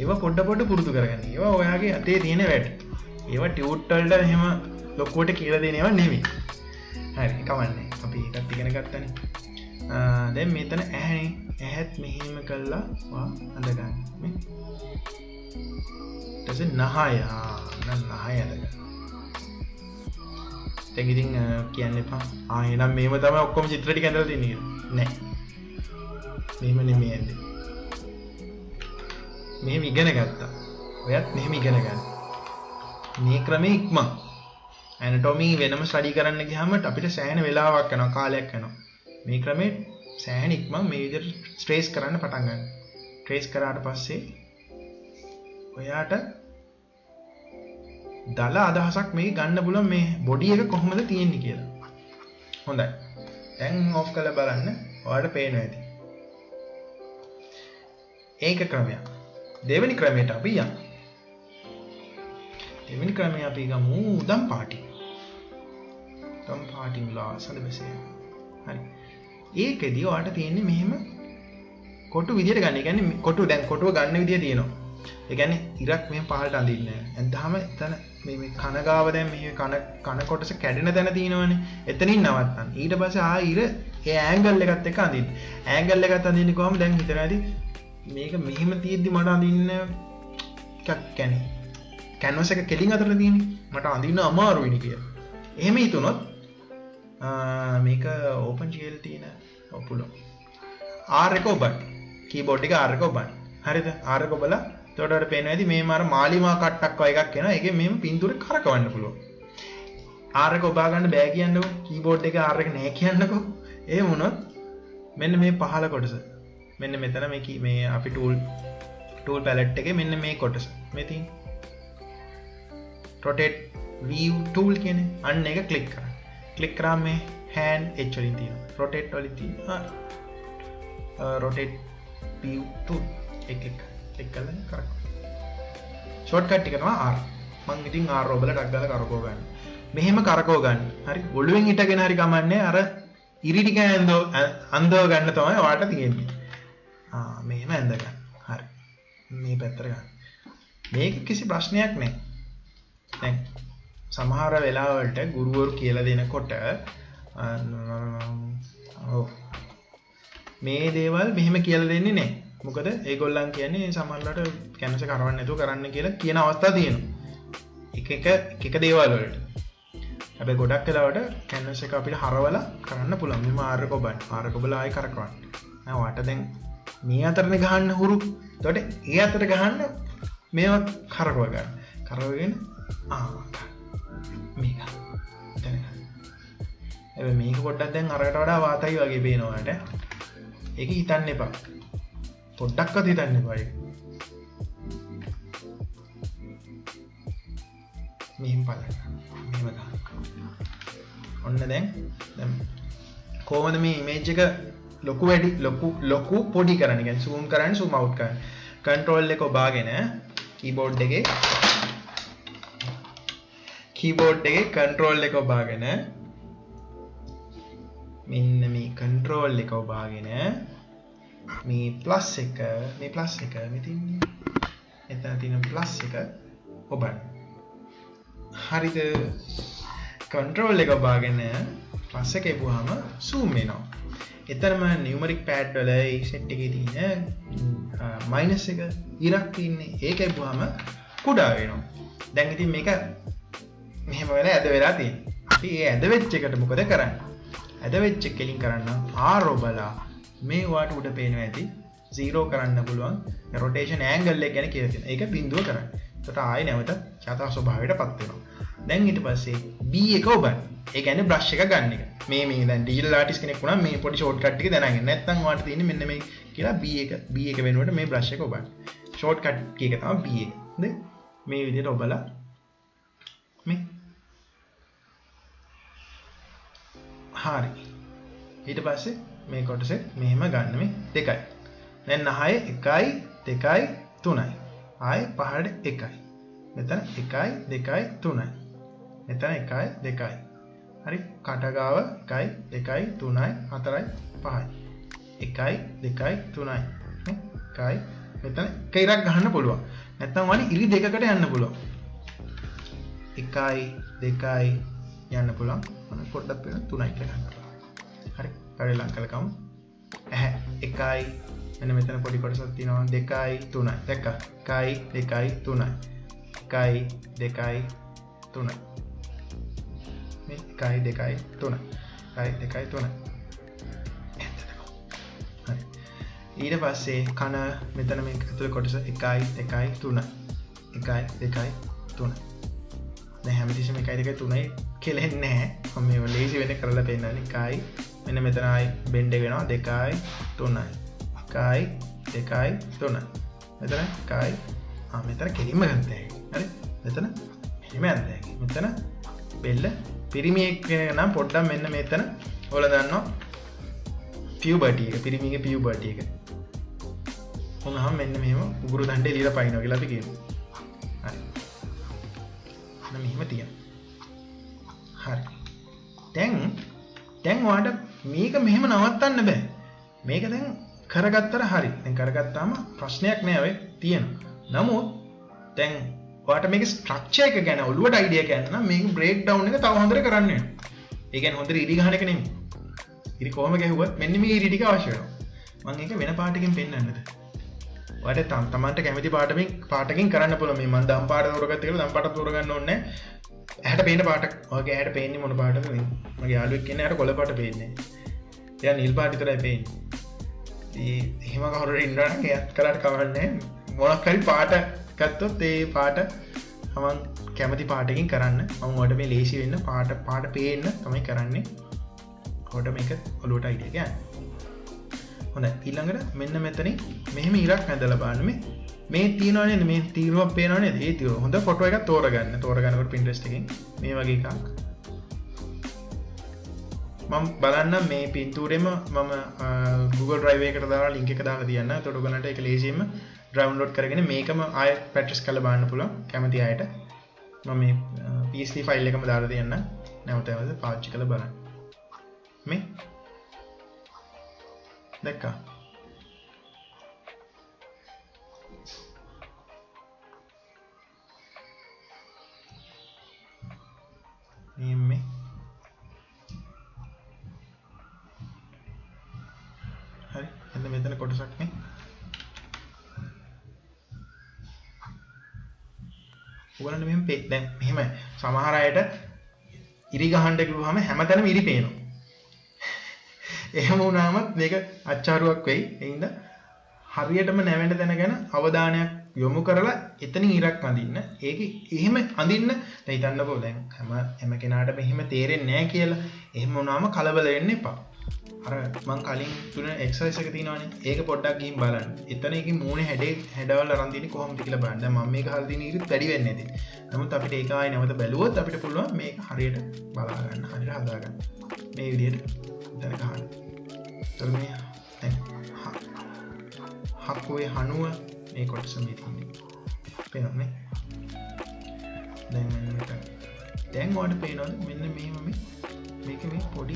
ඒවා පොඩ පුරුදු කරගන්න. ඒවා ඔයාගේ අතේ තියෙන වැඩ. ඒවා ටියුට් වලට එහෙම ලොකුවට කියලා දෙන ඒවා නෙමෙයි. හරි කවන්නේ. අපි ඒකත් ඉගෙන ගත්තනේ. දැන් මෙතන ඇහැනේ. ඇහත් මෙහෙම කළා වා අඳ ගන්න. මේ ඊටසේ නහය. නහය අඳ ගන්න. දැන් ඉතින් කියන්න එපා. එහෙනම් මේව තමයි ඔක්කොම චිත්‍ර ටික ඇඳලා තියන්නේ කියලා. නෑ. මෙහෙම නෙමෙයි ඇඳේ. මෙහෙම ඉගෙන ගත්තා. ඔයත් මෙහෙම ඉගෙන ගන්න. මේ ක්‍රමේ ඉක්මන්. ඇනටොමි වෙනම ස්ටඩි කරන්න ගියාම අපිට සෑහෙන වෙලාවක් යනවා, කාලයක් යනවා. මේ ක්‍රමේ සෑහෙන ඉක්මන් මේ විදිහට ස්ට්‍රේස් කරන්න පටන් ගන්න. ට්‍රේස් කරාට පස්සේ ඔයාට දල අදහසක් මේ ගන්න පුළුවන් මේ බොඩි එක කොහොමද තියෙන්නේ කියලා. හොඳයි. දැන් ඔෆ් කරලා බලන්න. ඔයාලට පේනවා ඇති. ඒක ක්‍රමයක්. දෙවෙනි ක්‍රමයට අපි යමු. දෙවෙනි ක්‍රමය අපි ගමු දම් පාටි. දම් පාටි ලාසල බැසේ. හරි. ඒකෙදි ඔයාලට තියෙන්නේ මෙහෙම කොටු විදියට ගන්න. ඒ කියන්නේ කොටුව ගන්න විදිය තියෙනවා. ඒ කියන්නේ ඉරක් මෙහෙම පහළට අඳින්නේ නැහැ. එතනම එතන මේ කන ගාව දැන් මේ කන කොටස කැඩෙන තැන තියෙනවනේ. එතනින් නවත්තන්න. ඊට පස්සේ ආ ඉර ඒ ඇන්ගල් එකත් එක්ක අඳින්න. ඇන්ගල් එකත් අඳින්නේ කොහොමද? දැන් හිතනවාදී මේක මෙහෙම තියෙද්දි මට අඳින්න එකක් කියන්නේ කැන්වස් එක කෙලින් අතරලා තියෙන්නේ. මට අඳින්න අමාරුයිනේ කියලා. එහෙම හිතුනොත් මේක ඕපන් GL තියෙන පුළුවන්. R එක ඔබන්න. කීබෝඩ් එක R එක ඔබන්න. හරිද? R එක ඔබලා එතකොට අපිට පේනවා ඇති මේ මාර මාලිමා කට්ටක් වගේ එකක් එනවා. ඒකෙන් මෙහෙම පින්තූරේ කරකවන්න පුළුවන්. R එක ඔබා ගන්න බෑ කියන්නකෝ. කීබෝඩ් එකේ R එක නැහැ කියන්නකෝ. ඒ වුණොත් මෙන්න මේ පහළ කොටස. මෙන්න මෙතන මේ අපි ටූල් පැලට් එකේ මෙන්න මේ කොටස. මේ තියෙන rotate view tool කියන්නේ අන්න එක ක්ලික් කරන්න. ක්ලික් කරාම මේ hand H වලින් තියෙනවා. rotate වලින් තියෙනවා. rotate view tool එක ක්ලික් කරලා කරකවන්න. shortcut එක තමයි R. මම ඉතින් R ඔබලා ටක් ගාලා කරකව ගන්න. මෙහෙම කරකව ගන්න. හරි. ඔළුවෙන් හිටගෙන හරි ගමන්නේ අර ඉරි ටික අඳව ගන්න තමයි ඔයාලට තියෙන්නේ. මෙහෙම ඇඳ ගන්න. හරි. මේ පැත්තට ගන්න. මේක කිසි ප්‍රශ්නයක් නැහැ. දැන් සමහර වෙලාවලට ගුරුවරු කියලා දෙනකොට මේ දේවල් මෙහෙම කියලා දෙන්නේ නැහැ. මොකද ඒගොල්ලන් කියන්නේ සමහරවිට කැන්වස් එක කරවන්න නැතුව කරන්න කියලා කියන අවස්ථා තියෙනවා. එක දේවල් වලට. හැබැයි ගොඩක් වෙලාවට කැන්වස් එක අපිට හරවලා කරන්න පුළුවන්. මෙහෙම ආරක ඔබන්න. ආරක ඔබලා ආයි කරකවන්න. දැන් ඔයාට දැන් මේ අතරනේ ගහන්න හුරු. එතකොට ඒ අතර ගහන්න මේවා කරකව ගන්න. කරවගෙන මේක. දැන් හැබැයි මේක පොඩ්ඩක් දැන් අරකට වඩා වාතයි වගේ පේනවා ඔයාලට. ඒක හිතන්න එපා. පොඩ්ඩක්වත් හිතන්න එපා ඒක. මෙහෙම බලන්න. මෙහෙම ගන්න. ඔන්න දැන් කොහොමද මේ ඉමේජ් එක ලොකු පොඩි කරන්න. කියන්නේ zoom කරන්න zoom out කරන්න. control එක ඔබාගෙන කීබෝඩ් එකේ control එක ඔබාගෙන මෙන්න මේ control එක ඔබාගෙන මේ plus එක මෙතන තියෙන plus එක ඔබන්න. හරිද? control එක ඔබාගෙන plus එක එපුවාම zoom වෙනවා. එතරම් numeric pad වල ඒ set එකේ තියෙන minus එක ඉරක් තියෙන්නේ. ඒක එපුවාම කුඩා වෙනවා. දැන් ඉතින් මේක මෙහෙම වෙලා ඇද වෙලා තියෙනවා. අපි මේ ඇද වෙච්ච එකට මොකද කරන්නේ? ඇද වෙච්ච එකකින් කරන්න R ඔබලා මේ වාට උඩ පේනවා ඇති 0 කරන්න පුළුවන් rotation angle එක ගැන කියලා තියෙනවා. ඒක බිඳුව කරන්න. එතකොට ආයෙ නැවත යථා ස්වභාවයටපත් වෙනවා. දැන් ඊට පස්සේ B එක ඔබන්න. ඒ කියන්නේ brush එක ගන්න එක. මේ දැන් digital artist කෙනෙක් වුණා මේ පොඩි shortcut ටික දැනගෙන. නැත්නම් ඔයාලට තියෙන්නේ මෙන්න මේ කියලා B එක වෙනුවට මේ brush එක ඔබන්න. shortcut කී එක තමයි B එක. හරිද? මේ විදිහට ඔබලා මේ හරි. ඊට පස්සේ මේ කොටසේ මෙහෙම ගන්න මේ දෙකයි. දැන් 9 1යි 2යි 3යි. ආයේ පහළට 1යි. මෙතන 1යි 2යි 3යි. මෙතන 1යි 2යි. හරි. කටගාව 1යි 2යි 3යි 4යි 5යි. 1යි 2යි 3යි. නේ? 1යි මෙතන එක ඉරක් ගහන්න පුළුවන්. නැත්නම් වань ඉරි දෙකකට යන්න පුළුවන්. 1යි 2යි යන්න පුළුවන්. මම පොඩ්ඩක් වෙන 3යි කියලා ගන්නවා. හරි. පරිලං කළකම. 1යි මෙන්න මෙතන පොඩි කොටසක් තියෙනවා 2යි 3යි. දැක්කා? 1යි 2යි 3යි. 1යි 2යි 3යි. මේ 1යි 2යි 3යි. 1යි 2යි 3යි. හරි. ඊට පස්සේ කන මෙතන මේ ඇතුළේ කොටස 1යි 2යි 3යි. 1යි 2යි 3යි. දැන් හැමතිස්සෙම 1යි 2යි 3යි කෙලෙන්නේ නැහැ. මම මේව ලේසි වෙන්න කරලා පෙන්නන්නේ. 1යි මෙන්න මෙතන ආයි බෙන්ඩ් එක වෙනවා 2යි 3යි. 1යි 2යි 3යි. මෙතන 1යි මෙතන කෙලින්ම ගන්න හැකියි. හරි? මෙතන මෙහෙම යන්න හැකියි. මෙතන බෙල්ල පිරිමියෙක් කෙනෙක් නම් පොඩ්ඩක් මෙන්න මෙතන ඔයාලා දන්නවා පියුබර්ටි එක පිරිමිගේ පියුබර්ටි එක. මොනහම මෙන්න මෙහෙම උගුරු දණ්ඩේ එළියට පයින්නවා කියලා අපි කියනවා. හරි. මෙහෙම තියෙනවා. හරි. දැන් ඔයාලට මේක මෙහෙම නවත්තන්න බෑ. මේක දැන් කරගත්තට හරි. දැන් කරගත්තාම ප්‍රශ්නයක් නෑ ඔය තියෙනවා. නමුත් දැන් ඔයාලට මේකේ ස්ට්‍රක්චර් එක ගැන ඔළුවට අයිඩියා එකක් ගන්න නම් මේක බ්‍රේක් ඩවුන් එක තව හොඳට කරන්න වෙනවා. ඒ කියන්නේ හොඳට ඉරි ගහන එක නෙමෙයි. ඉරි කොහොම ගැහුවත් මෙන්න මේ ඉරි ටික අවශ්‍ය වෙනවා. මම ඒක වෙන පාටකින් පෙන්නන්නද. ඔයාලට තමන්ට කැමති පාටකින් කරන්න පුළුවන්. මේ මම දම් පාට තෝරගත්ත කියලා දම් පාට තෝරගන්න ඕනේ නෑ. ඇහැට පේන පාට ඔයගේ ඇහැට පේන්නේ මොන පාටද? මගේ යාළුවෙක් කියන්නේ ඇහැට කොළ පාට පේන්නේ. එයා නිල් පාට විතරයි පේන්නේ. එහෙම කවුරුහරි ඉන්නවා නම් එයාත් කරාට කවන්නේ මොනක් හරි පාට ගත්තොත් ඒ පාට මම කැමති පාටකින් කරන්න. මම ඔයාලට මේ ලේසි වෙන්න පාට පේන්න තමයි කරන්නේ. ඔයාලට මේක ඔලුවට අයිඩියා ගන්න. හොඳයි. ඊළඟට මෙන්න මෙතනින් මෙහෙම ඉරක් ඇඳලා බලන්න මේ තියෙනවා නේද? මේ තීරුවක් පේනවා නේද? ඒ තීරුව හොඳ ෆොටෝ එකක් තෝරගන්න. තෝරගන්නකොට Pinterest එකෙන් මේ වගේ එකක් මම බලන්න මේ පින්තූරෙම මම Google Drive එකට දාලා link එක දාලා තියන්න. එතකොට ඔයගලන්ට ඒක ලේසියෙන්ම download කරගෙන මේකම ආයෙ practice කරලා බලන්න පුළුවන් කැමති අයට. මම මේ PSD file එකම දාලා තියන්න. නැවත පාවිච්චි කරලා බලන්න. මේ දැක්කා? මේ හරි එන්න මෙතන කොටසක් නේ ඔයගලන්ට මෙහෙම දැන් මෙහෙම සමහර අයට ඉරි ගහන්න කිව්වම හැමතැනම ඉරි පේනවා. එහෙම වුණාම මේක අච්චාරුවක් වෙයි. ඒ හින්දා හරියටම නැවෙන්න දැන ගැන අවධානයක් යොමු කරලා එතනින් ඉරක් අඳින්න. ඒක එහෙම අඳින්න දැන් හිතන්නකෝ දැන් හැම කෙනාට මෙහෙම තේරෙන්නේ නැහැ කියලා. එහෙම වුණාම කලබල වෙන්න එපා. අර මං කලින් තුන එක්සර්සයිස් එක තියෙනවානේ. ඒක පොඩ්ඩක් ගිහින් බලන්න. එතන ඒකේ මූණේ හැඩවල අරන් තියෙන්නේ කොහොමද කියලා බලන්න. දැන් මම මේක හරියට දින ඉරිත් වැඩි වෙන්නේ නැති. නමුත් අපිට ඒක ආයෙ නැවත බැලුවොත් අපිට පුළුවන් මේක හරියට බලා ගන්න, හරියට හදා ගන්න. මේ විදිහට දැන් ගන්න. එතන මේ දැන් හකුවේ හනුව මේ කොටස මේ තියෙන්නේ. පේනවද නේ දැන් දැන් ඔයාලට පේනවද මෙන්න මෙහෙම මේක මේ පොඩි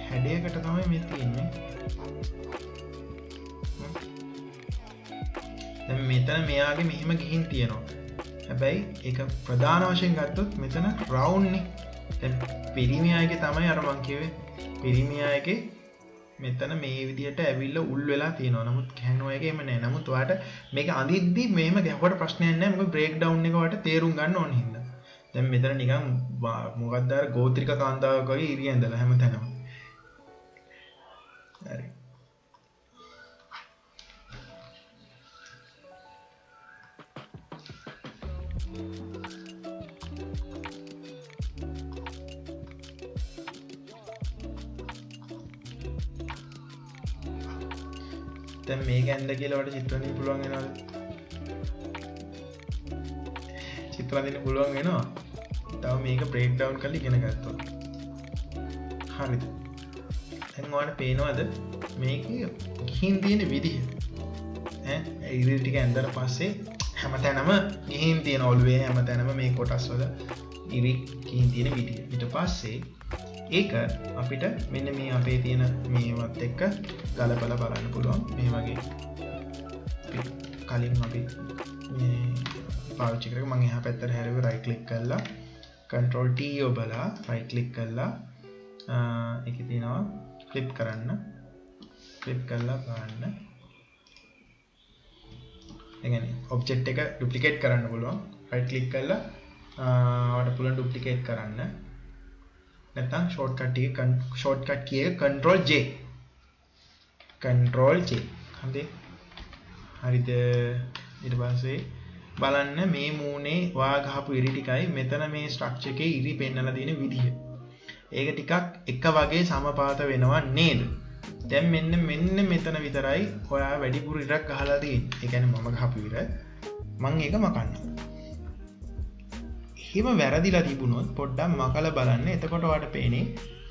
හැඩයකට තමයි මේ තියෙන්නේ දැන් මෙතන මෙයාගේ මෙහෙම ගිහින් තියෙනවා හැබැයි ඒක ප්‍රධාන වශයෙන් ගත්තොත් මෙතන රවුන්ඩ් නේ දැන් පිරිමි අයගේ තමයි අර මං කිව්වේ පිරිමි අයගේ මෙතන මේ විදිහට ඇවිල්ලා උල් වෙලා තියෙනවා නමුත් ගැහණු අයගේ එහෙම නැහැ නමුත් ඔයාලට මේක අඳිද්දි මෙහෙම ගැහුවට ප්‍රශ්නයක් නැහැ මොකද බ්‍රේක් ඩවුන් එක ඔයාලට තේරුම් ගන්න ඕන හින්දා දැන් මෙතන නිකන් මොකක්ද අර ගෝත්‍රික කාන්තාවක් වගේ ඉරිය ඇඳලා හැමතැනම හරි දැන් මේක ඇඳ කියලා ඔයාලට චිත්‍ර අඳින්න පුළුවන් වෙනවද? චිත්‍ර අඳින්න පුළුවන් වෙනවා. තව මේක බ්‍රේක් ඩවුන් කරලා ඉගෙන ගත්තොත්. හරිද? දැන් ඔයාලට පේනවද මේකේ ගිහින් තියෙන විදිහ? ඉරිල් ටික ඇඳලා පස්සේ හැමතැනම ගිහින් තියෙන ඔළුවේ හැමතැනම මේ කොටස් වල ඉරි ගිහින් තියෙන විදිහ. ඊට පස්සේ ඒක අපිට මෙන්න මේ අපේ තියෙන මේවත් එක්ක ගලපලා බලන්න පුළුවන් මේ වගේ කලින් අපි මේ පාවිච්චි කරගෙන මම එහා පැත්තට හැරුවේ right click කරලා control T ඔබලා right click කරලා ඒකේ තියෙනවා flip කරන්න flip කරලා බලන්න ඒ කියන්නේ object එක duplicate කරන්න පුළුවන් right click කරලා ඔයාලට පුළුවන් duplicate කරන්න නැත්නම් shortcut key එක control J හරි හරිද ඊට පස්සේ බලන්න මේ මූණේ වා ගහපු ඉරි ටිකයි මෙතන මේ ස්ට්‍රක්චර් එකේ ඉරි පෙන්නලා තියෙන විදිහ ඒක ටිකක් එක වගේ සමපාත වෙනවා නේද දැන් මෙන්න මෙතන විතරයි ඔයා වැඩිපුර ඉරක් ගහලා තියෙන්නේ ඒ කියන්නේ මම ගහපු ඉර මම ඒක මකන්නම් හිම වැරදිලා තිබුණොත් පොඩ්ඩක් මකලා බලන්න. එතකොට ඔයාලට පේන්නේ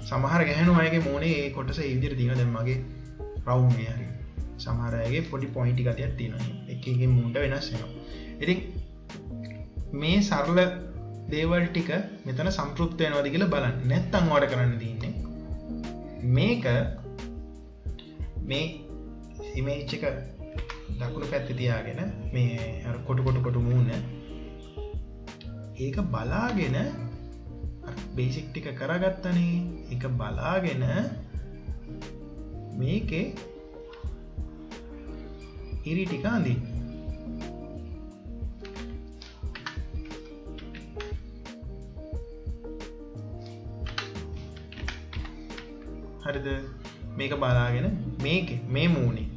සමහර ගැහණු අයගේ මූණේ ඒ කොටස ඒ විදිහට තියෙනවා. දැන් මගේ රවුම් මේ හරි. සමහර අයගේ පොඩි පොයින්ටි ගතියක් තියෙනවා. එක එකේ මූණට වෙනස් වෙනවා. ඉතින් මේ සරල දේවල් ටික මෙතන සම්ප්‍රයුක්ත වෙනවද කියලා බලන්න. නැත්තම් ඔයාලට කරන්න තියෙන්නේ මේක මේ ඉමේජ් එක දකුණු පැත්තේ තියාගෙන මේ අර කොටු මූණ ඒක බලාගෙන බේසික් ටික කරගත්තනේ ඒක බලාගෙන මේකේ ඉරි ටික අඳින්න හරිද මේක බලාගෙන මේකේ මේ මූණේ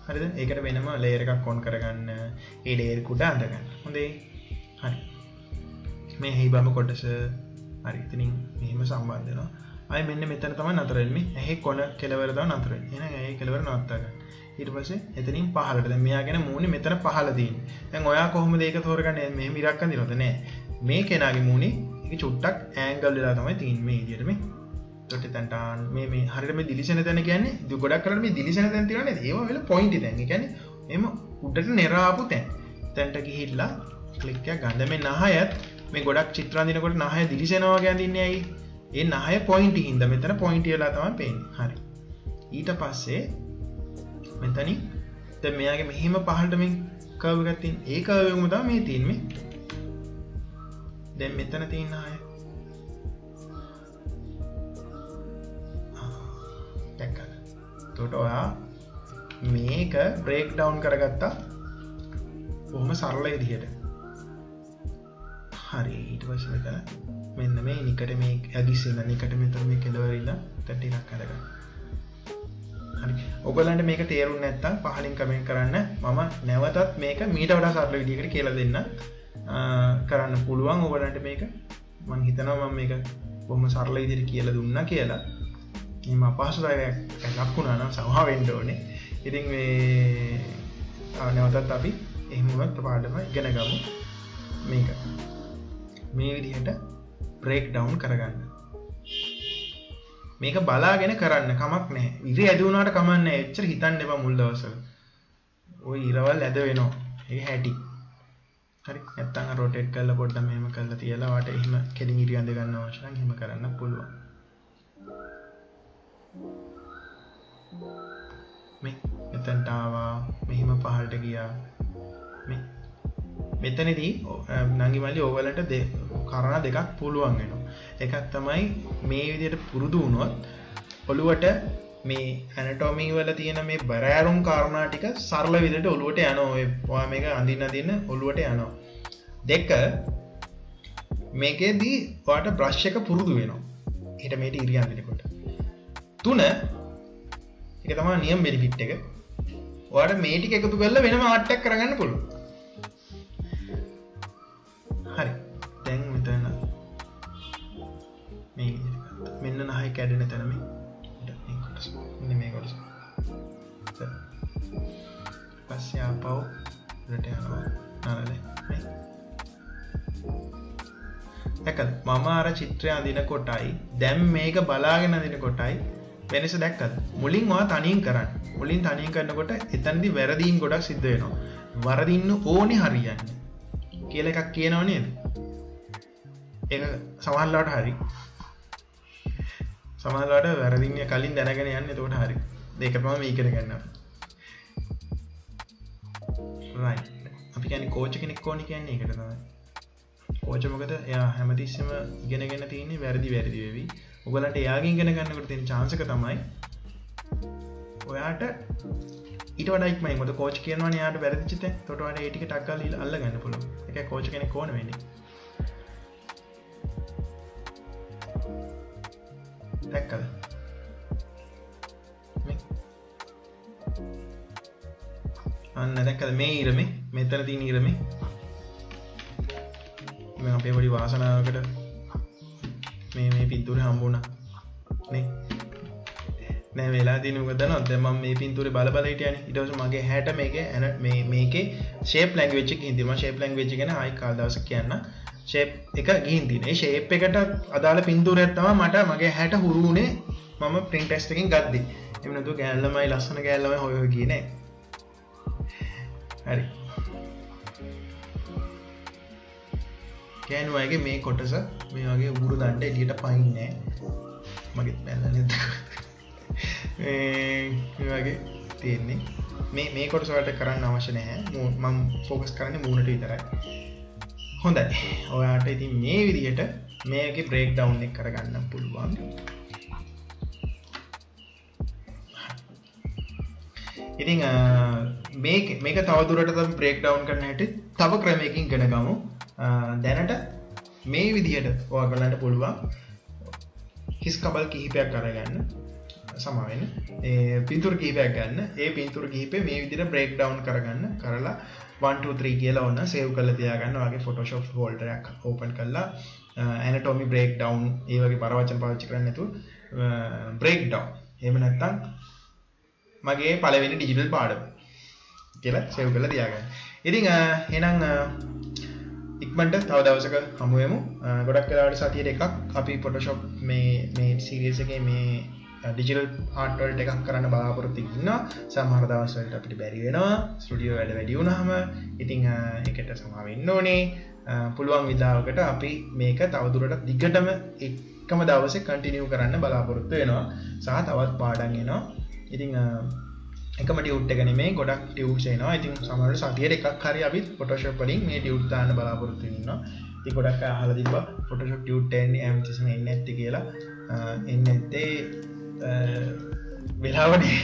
හරිද ඒකට වෙනම ලේයර් එකක් ඔන් කරගන්න ඒ ලේයර් කුඩ අඳගන්න හොඳේ හරි මේ හිබම කොටස හරි ඉතින් මෙහෙම සම්බන්ධ වෙනවා ආයි මෙන්න මෙතන තමයි නතර වෙන්නේ ඇහි කොන කෙලවර තමයි නතර වෙන්නේ එහෙනම් ඇහි කෙලවර නවත්තා ගන්න ඊට පස්සේ එතනින් පහළට දැන් මෙයාගෙන මූණේ මෙතන පහළ තියෙන්නේ දැන් ඔයා කොහොමද ඒක තෝරගන්නේ මෙහෙම ඉරක් අඳිනවද නෑ මේ කෙනාගේ මූණේ ඒක චුට්ටක් ඇන්ගල් වෙලා තමයි තියෙන්නේ මේ විදිහට මේ ඩොට් එතනට මේ හරියට මේ දිලිසෙන තැන කියන්නේ ගොඩක් කරලා මේ දිලිසෙන තැන තියෙනවා නේද ඒවා වෙල පොයින්ට් දැන් ඒ කියන්නේ එහෙම උඩට නෙරාපු තැනට ගිහිල්ලා ක්ලික් එකක් ගන්න මේ නහයත් මේ ගොඩක් චිත්‍ර අඳිනකොට නහය දිලිසෙනවා වගේ අඳින්නේ ඇයි? ඒ නහය පොයින්ට් හින්දා මෙතන පොයින්ට් වෙලා තමයි පේන්නේ. හරි. ඊට පස්සේ මෙතනින් දැන් මෙයාගේ මෙහිම පහළට මේ කර්ව් එකක් තියෙන. ඒ කර්ව් එකම තමයි මේ තියෙන්නේ. දැන් මෙතන තියෙන නහය. දැක්කද? එතකොට ඔයා මේක බ්‍රේක් ඩවුන් කරගත්තා. බොහොම සරල විදිහට. හරි ඊට පස්සේ මෙතන මෙන්න මේ නිකට මේ ඇදිස්සෙන නිකට මෙතන මේ කෙලවර ඉන්න තැන් ටිකක් අරගන්න. හරි. ඔයගලන්ට මේක තේරුන්නේ නැත්නම් පහලින් කමෙන්ට් කරන්න. මම නැවතත් මේක මීට වඩා සරල විදිහකට කියලා දෙන්න. කරන්න පුළුවන් ඔයගලන්ට මේක. මම හිතනවා මම මේක බොහොම සරල විදිහට කියලා දුන්නා කියලා. මේ අපහසුතාවයක් ලක්ුණා නම් සමා වෙන්න ඕනේ. ඉතින් මේ නැවතත් අපි එහෙමවත් පාඩම ඉගෙන ගමු. මේක මේ විදිහට බ්‍රේක් ඩවුන් කරගන්න. මේක බලාගෙන කරන්න කමක් නැහැ. ඉරි ඇද වුණාට කමක් නැහැ. එච්චර හිතන්න එපා මුල් දවස්වල. ওই ඉරවල් ඇද වෙනවා. ඒක හැටි. හරි නැත්තම් රොටේට් කරලා පොඩ්ඩක් මෙහෙම කරලා තියලා වාට එහෙම කෙලින් ඉරියන් දෙක ගන්න අවශ්‍ය නම් එහෙම කරන්න පුළුවන්. මේ මෙතනට ආවා මෙහෙම පහළට ගියා. මේ මෙතනදී නංගි මල්ලි ඕගලන්ට කරණ දෙකක් පුළුවන් වෙනවා. එකක් තමයි මේ විදිහට පුරුදු වුණොත් ඔළුවට මේ ඇනටොමි වල තියෙන මේ බරෑරුම් කාරණා ටික සරල විදිහට ඔළුවට යනවා. ඔය මේක අඳින්න ඔළුවට යනවා. දෙක මේකෙදී ඔයාට බ්‍රෂ් එක පුරුදු වෙනවා. ඊට මේට ඉරියන් දෙනකොට. තුන ඒක තමයි නියම බෙනිෆිට් එක. ඔයාට මේ ටික එකතු කරලා වෙනම ආර්ට් එකක් කරගන්න පුළුවන්. හරි. දැන් මෙතන මේ මෙන්න නහය කැඩෙන තැන මේ කොටස. මෙන්න මේ කොටස. පස්සේ ආපහු රට යනවා. නරද? දැක්කද? මම අර චිත්‍රය අඳින කොටයි දැන් මේක බලාගෙන අඳින කොටයි වෙනස දැක්කද? මුලින් ඔයා තනියෙන් කරන්න. මුලින් තනියෙන් කරනකොට එතනදී වැරදීම් ගොඩක් සිද්ධ වෙනවා. වරදින්න ඕනේ හරියන්නේ කියලා එකක් කියනව නේද? ඒක සමහරවිට හරි. සමහරවිට වැරදින්නේ කලින් දැනගෙන යන්නේ එතකොට හරි. ඒක තමයි මේ ඉගෙන ගන්නවා. right. අපි කියන්නේ කෝච් කෙනෙක් ඕනේ කියන්නේ ඒකට තමයි. කෝච් මොකද? එයා හැමතිස්සෙම ඉගෙනගෙන තියෙන්නේ වැරදි වෙවි. ඔයගලන්ට එයාගෙන් ඉගෙන ගන්නකොට තියෙන chance එක තමයි ඔයාට ඊට වඩා ඉක්මනින් මොකද කෝච් කියනවනේ එයාට වැරදිච්ච තැන. එතකොට ඔයාට ඒ ටික ටක් ගාලා අල්ල ගන්න පුළුවන්. ඒකයි කෝච් කෙනෙක් ඕන වෙන්නේ. දැක්කද? අන්න දැක්කද මේ ඉරමේ මෙතන තියෙන ඉරමේ මම අපේ පොඩි වාසනාවකට මේ පින්තූරේ හම්බුණා නේ. නෑ වෙලා තියෙන මොකද දන්නවද? දැන් මම මේ පින්තූරේ බල හිටියානේ. ඊට පස්සේ මගේ හැට මේකේ shape language එක ගිහින් තියෙනවා. shape language ගැන ආයි කාල දවසක් කියන්න. shape එක ගිහින් තියෙන. ඒ shape එකට අදාළ පින්තූරයක් තමයි මට මගේ හැට හුරු වුණේ මම print test එකෙන් ගත්තේ. එහෙම නැතුව කෑල්ලමයි ලස්සන කෑල්ලමයි හොය ගියේ නෑ. හරි. කෑනුවගේ මේ කොටස මේ වගේ උගුරු දණ්ඩ එළියට පයින්නේ නෑ. මගෙත් බැලලා නේද? මේ වගේ තියෙන්නේ. මේ කොටස වලට කරන්න අවශ්‍ය නැහැ. මම ફોකස් කරන්නේ මූණට විතරයි. හොඳයි. ඔයාට ඉතින් මේ විදිහට මේකේ බ්‍රේක් ඩවුන් එක කරගන්න පුළුවන්. ඉතින් මේක තවදුරටත් අපි බ්‍රේක් ඩවුන් කරන්න හැටි තව ක්‍රමයකින් ඉගෙන ගමු. දැනට මේ විදිහට ඔයාලන්ට පුළුවන් හිස් කබල් කිහිපයක් අරගන්න. සමා වෙන්න. ඒ පින්තූර කිහිපයක් ගන්න. ඒ පින්තූර කිහිපේ මේ විදිහට බ්‍රේක් ඩවුන් කරගන්න. කරලා 1 2 3 කියලා ඕන සේව් කරලා තියාගන්න. ඔයාගේ Photoshop folder එකක් ඕපන් කරලා anatomy breakdown ඒ වගේ පරවචන පාවිච්චි කරන්නේ නැතුව breakdown. එහෙම නැත්නම් මගේ පළවෙනි ඩිජිටල් පාඩම කියලා සේව් කරලා තියාගන්න. ඉතින් එහෙනම් ඉක්මනට තව දවසක හමු වෙමු. ගොඩක් වෙලාවට සතියේ එකක් අපි Photoshop මේ සීරීස් එකේ මේ ඩිජිටල් ආර්ට් වලට එකක් කරන්න බලාපොරොත්තු ඉන්නවා. සමහර දවස් වලට අපිට බැරි වෙනවා. ස්ටුඩියෝ වැඩ වැඩි වුණාම ඉතින් ඒකට සමාව වෙන්න ඕනේ. පුළුවන් විදිහකට අපි මේක තවදුරටත් දිගටම එකම දවසේ කන්ටිනියු කරන්න බලාපොරොත්තු වෙනවා. සහ තවත් පාඩම් එනවා. ඉතින් එකම ටියුට් එක නෙමෙයි ගොඩක් ටියුට්ස් එනවා. ඉතින් සමහරවිට සතියේ එකක් හරි අපි Photoshop වලින් මේ ටියුට් දාන්න බලාපොරොත්තු වෙනවා. ඉතින් ගොඩක් අය අහලා තිබ්බා Photoshop ටියුට් එන්නේ ඇමතිස්ම එන්නේ නැත්තේ කියලා. එන්නේ නැත්තේ වෙලාවනේ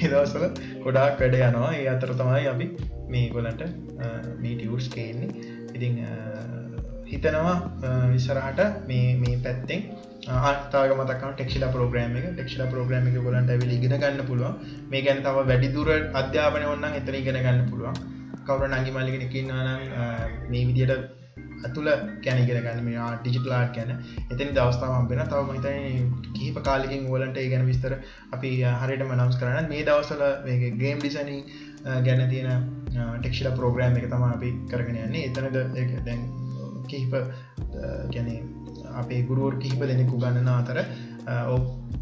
ඒ දවස්වල ගොඩාක් වැඩ යනවා. ඒ අතර තමයි අපි මේගොල්ලන්ට මේ ටියුට්ස් ගේන්නේ. ඉතින් හිතනවා ඉස්සරහට මේ පැත්තෙන් ආතාවක මතක් කරන ටෙක්ස්චර් ප්‍රෝග්‍රෑම් එක ඔයගොල්ලන්ට ඇවිල්ලා ඉගෙන ගන්න පුළුවන්. මේ ගැන තව වැඩි දුර අධ්‍යාපනය ඕන නම් එතන ඉගෙන ගන්න පුළුවන්. කවුරු නංගි මල්ලි කෙනෙක් ඉන්නවා නම් මේ විදියට අතුල ගැන ඉගෙන ගන්න මේ ඩිජිටල් ආර්ට් ගැන එතන දවස් තාම හම්බ වෙනවා. තව මම හිතන්නේ කිහිප කාලෙකින් ඔයගොල්ලන්ට ඒ ගැන විස්තර අපි හරියටම අනවුන්ස් කරන්න. මේ දවස්වල මේක ගේම් ඩිසයිනින් ගැන තියෙන ටෙක්ස්චර් ප්‍රෝග්‍රෑම් එක තමයි අපි කරගෙන යන්නේ. එතනද ඒක දැන් කිහිප කියන්නේ අපේ ගුරුවරු කිහිප දෙනෙක් උගන්වන අතර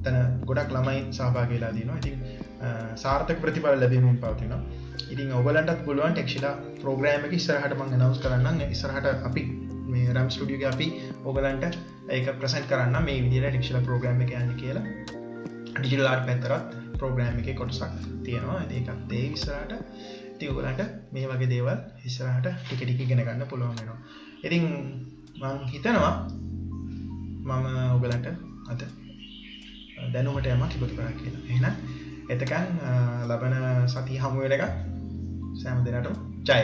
තන ගොඩක් ළමයි සහභාගී වෙලා දිනවා. ඉතින් සාර්ථක ප්‍රතිඵල ලැබෙමින් පවතිනවා. ඉතින් ඔයගලන්ටත් පුළුවන් ටෙක්ෂිලා ප්‍රෝග්‍රෑම් එක ඉස්සරහට මම අනවුන්ස් කරන්නම්. ඉස්සරහට අපි මේ RAM ස්ටුඩියෝ එකේ අපි ඔයගලන්ට ඒක ප්‍රසන්ට් කරන්න මේ විදිහට ටෙක්ෂිලා ප්‍රෝග්‍රෑම් එක යන්නේ කියලා. ඩිජිටල් ආර්ට් පැත්තරත් ප්‍රෝග්‍රෑම් එකේ කොටසක් තියෙනවා. ඒකත් ඒ ඉස්සරහට ඉතින් ඔයගලන්ට මේ වගේ දේවල් ඉස්සරහට ටික ටික ඉගෙන ගන්න පුළුවන් වෙනවා. ඉතින් මම හිතනවා මම ඔයගලන්ට අද දැනුමට යමක් ඉබතු කරා කියලා. එහෙනම් එතකන් ලබන සතිය හමු වෙනකන් සෑම දිනටම ජය.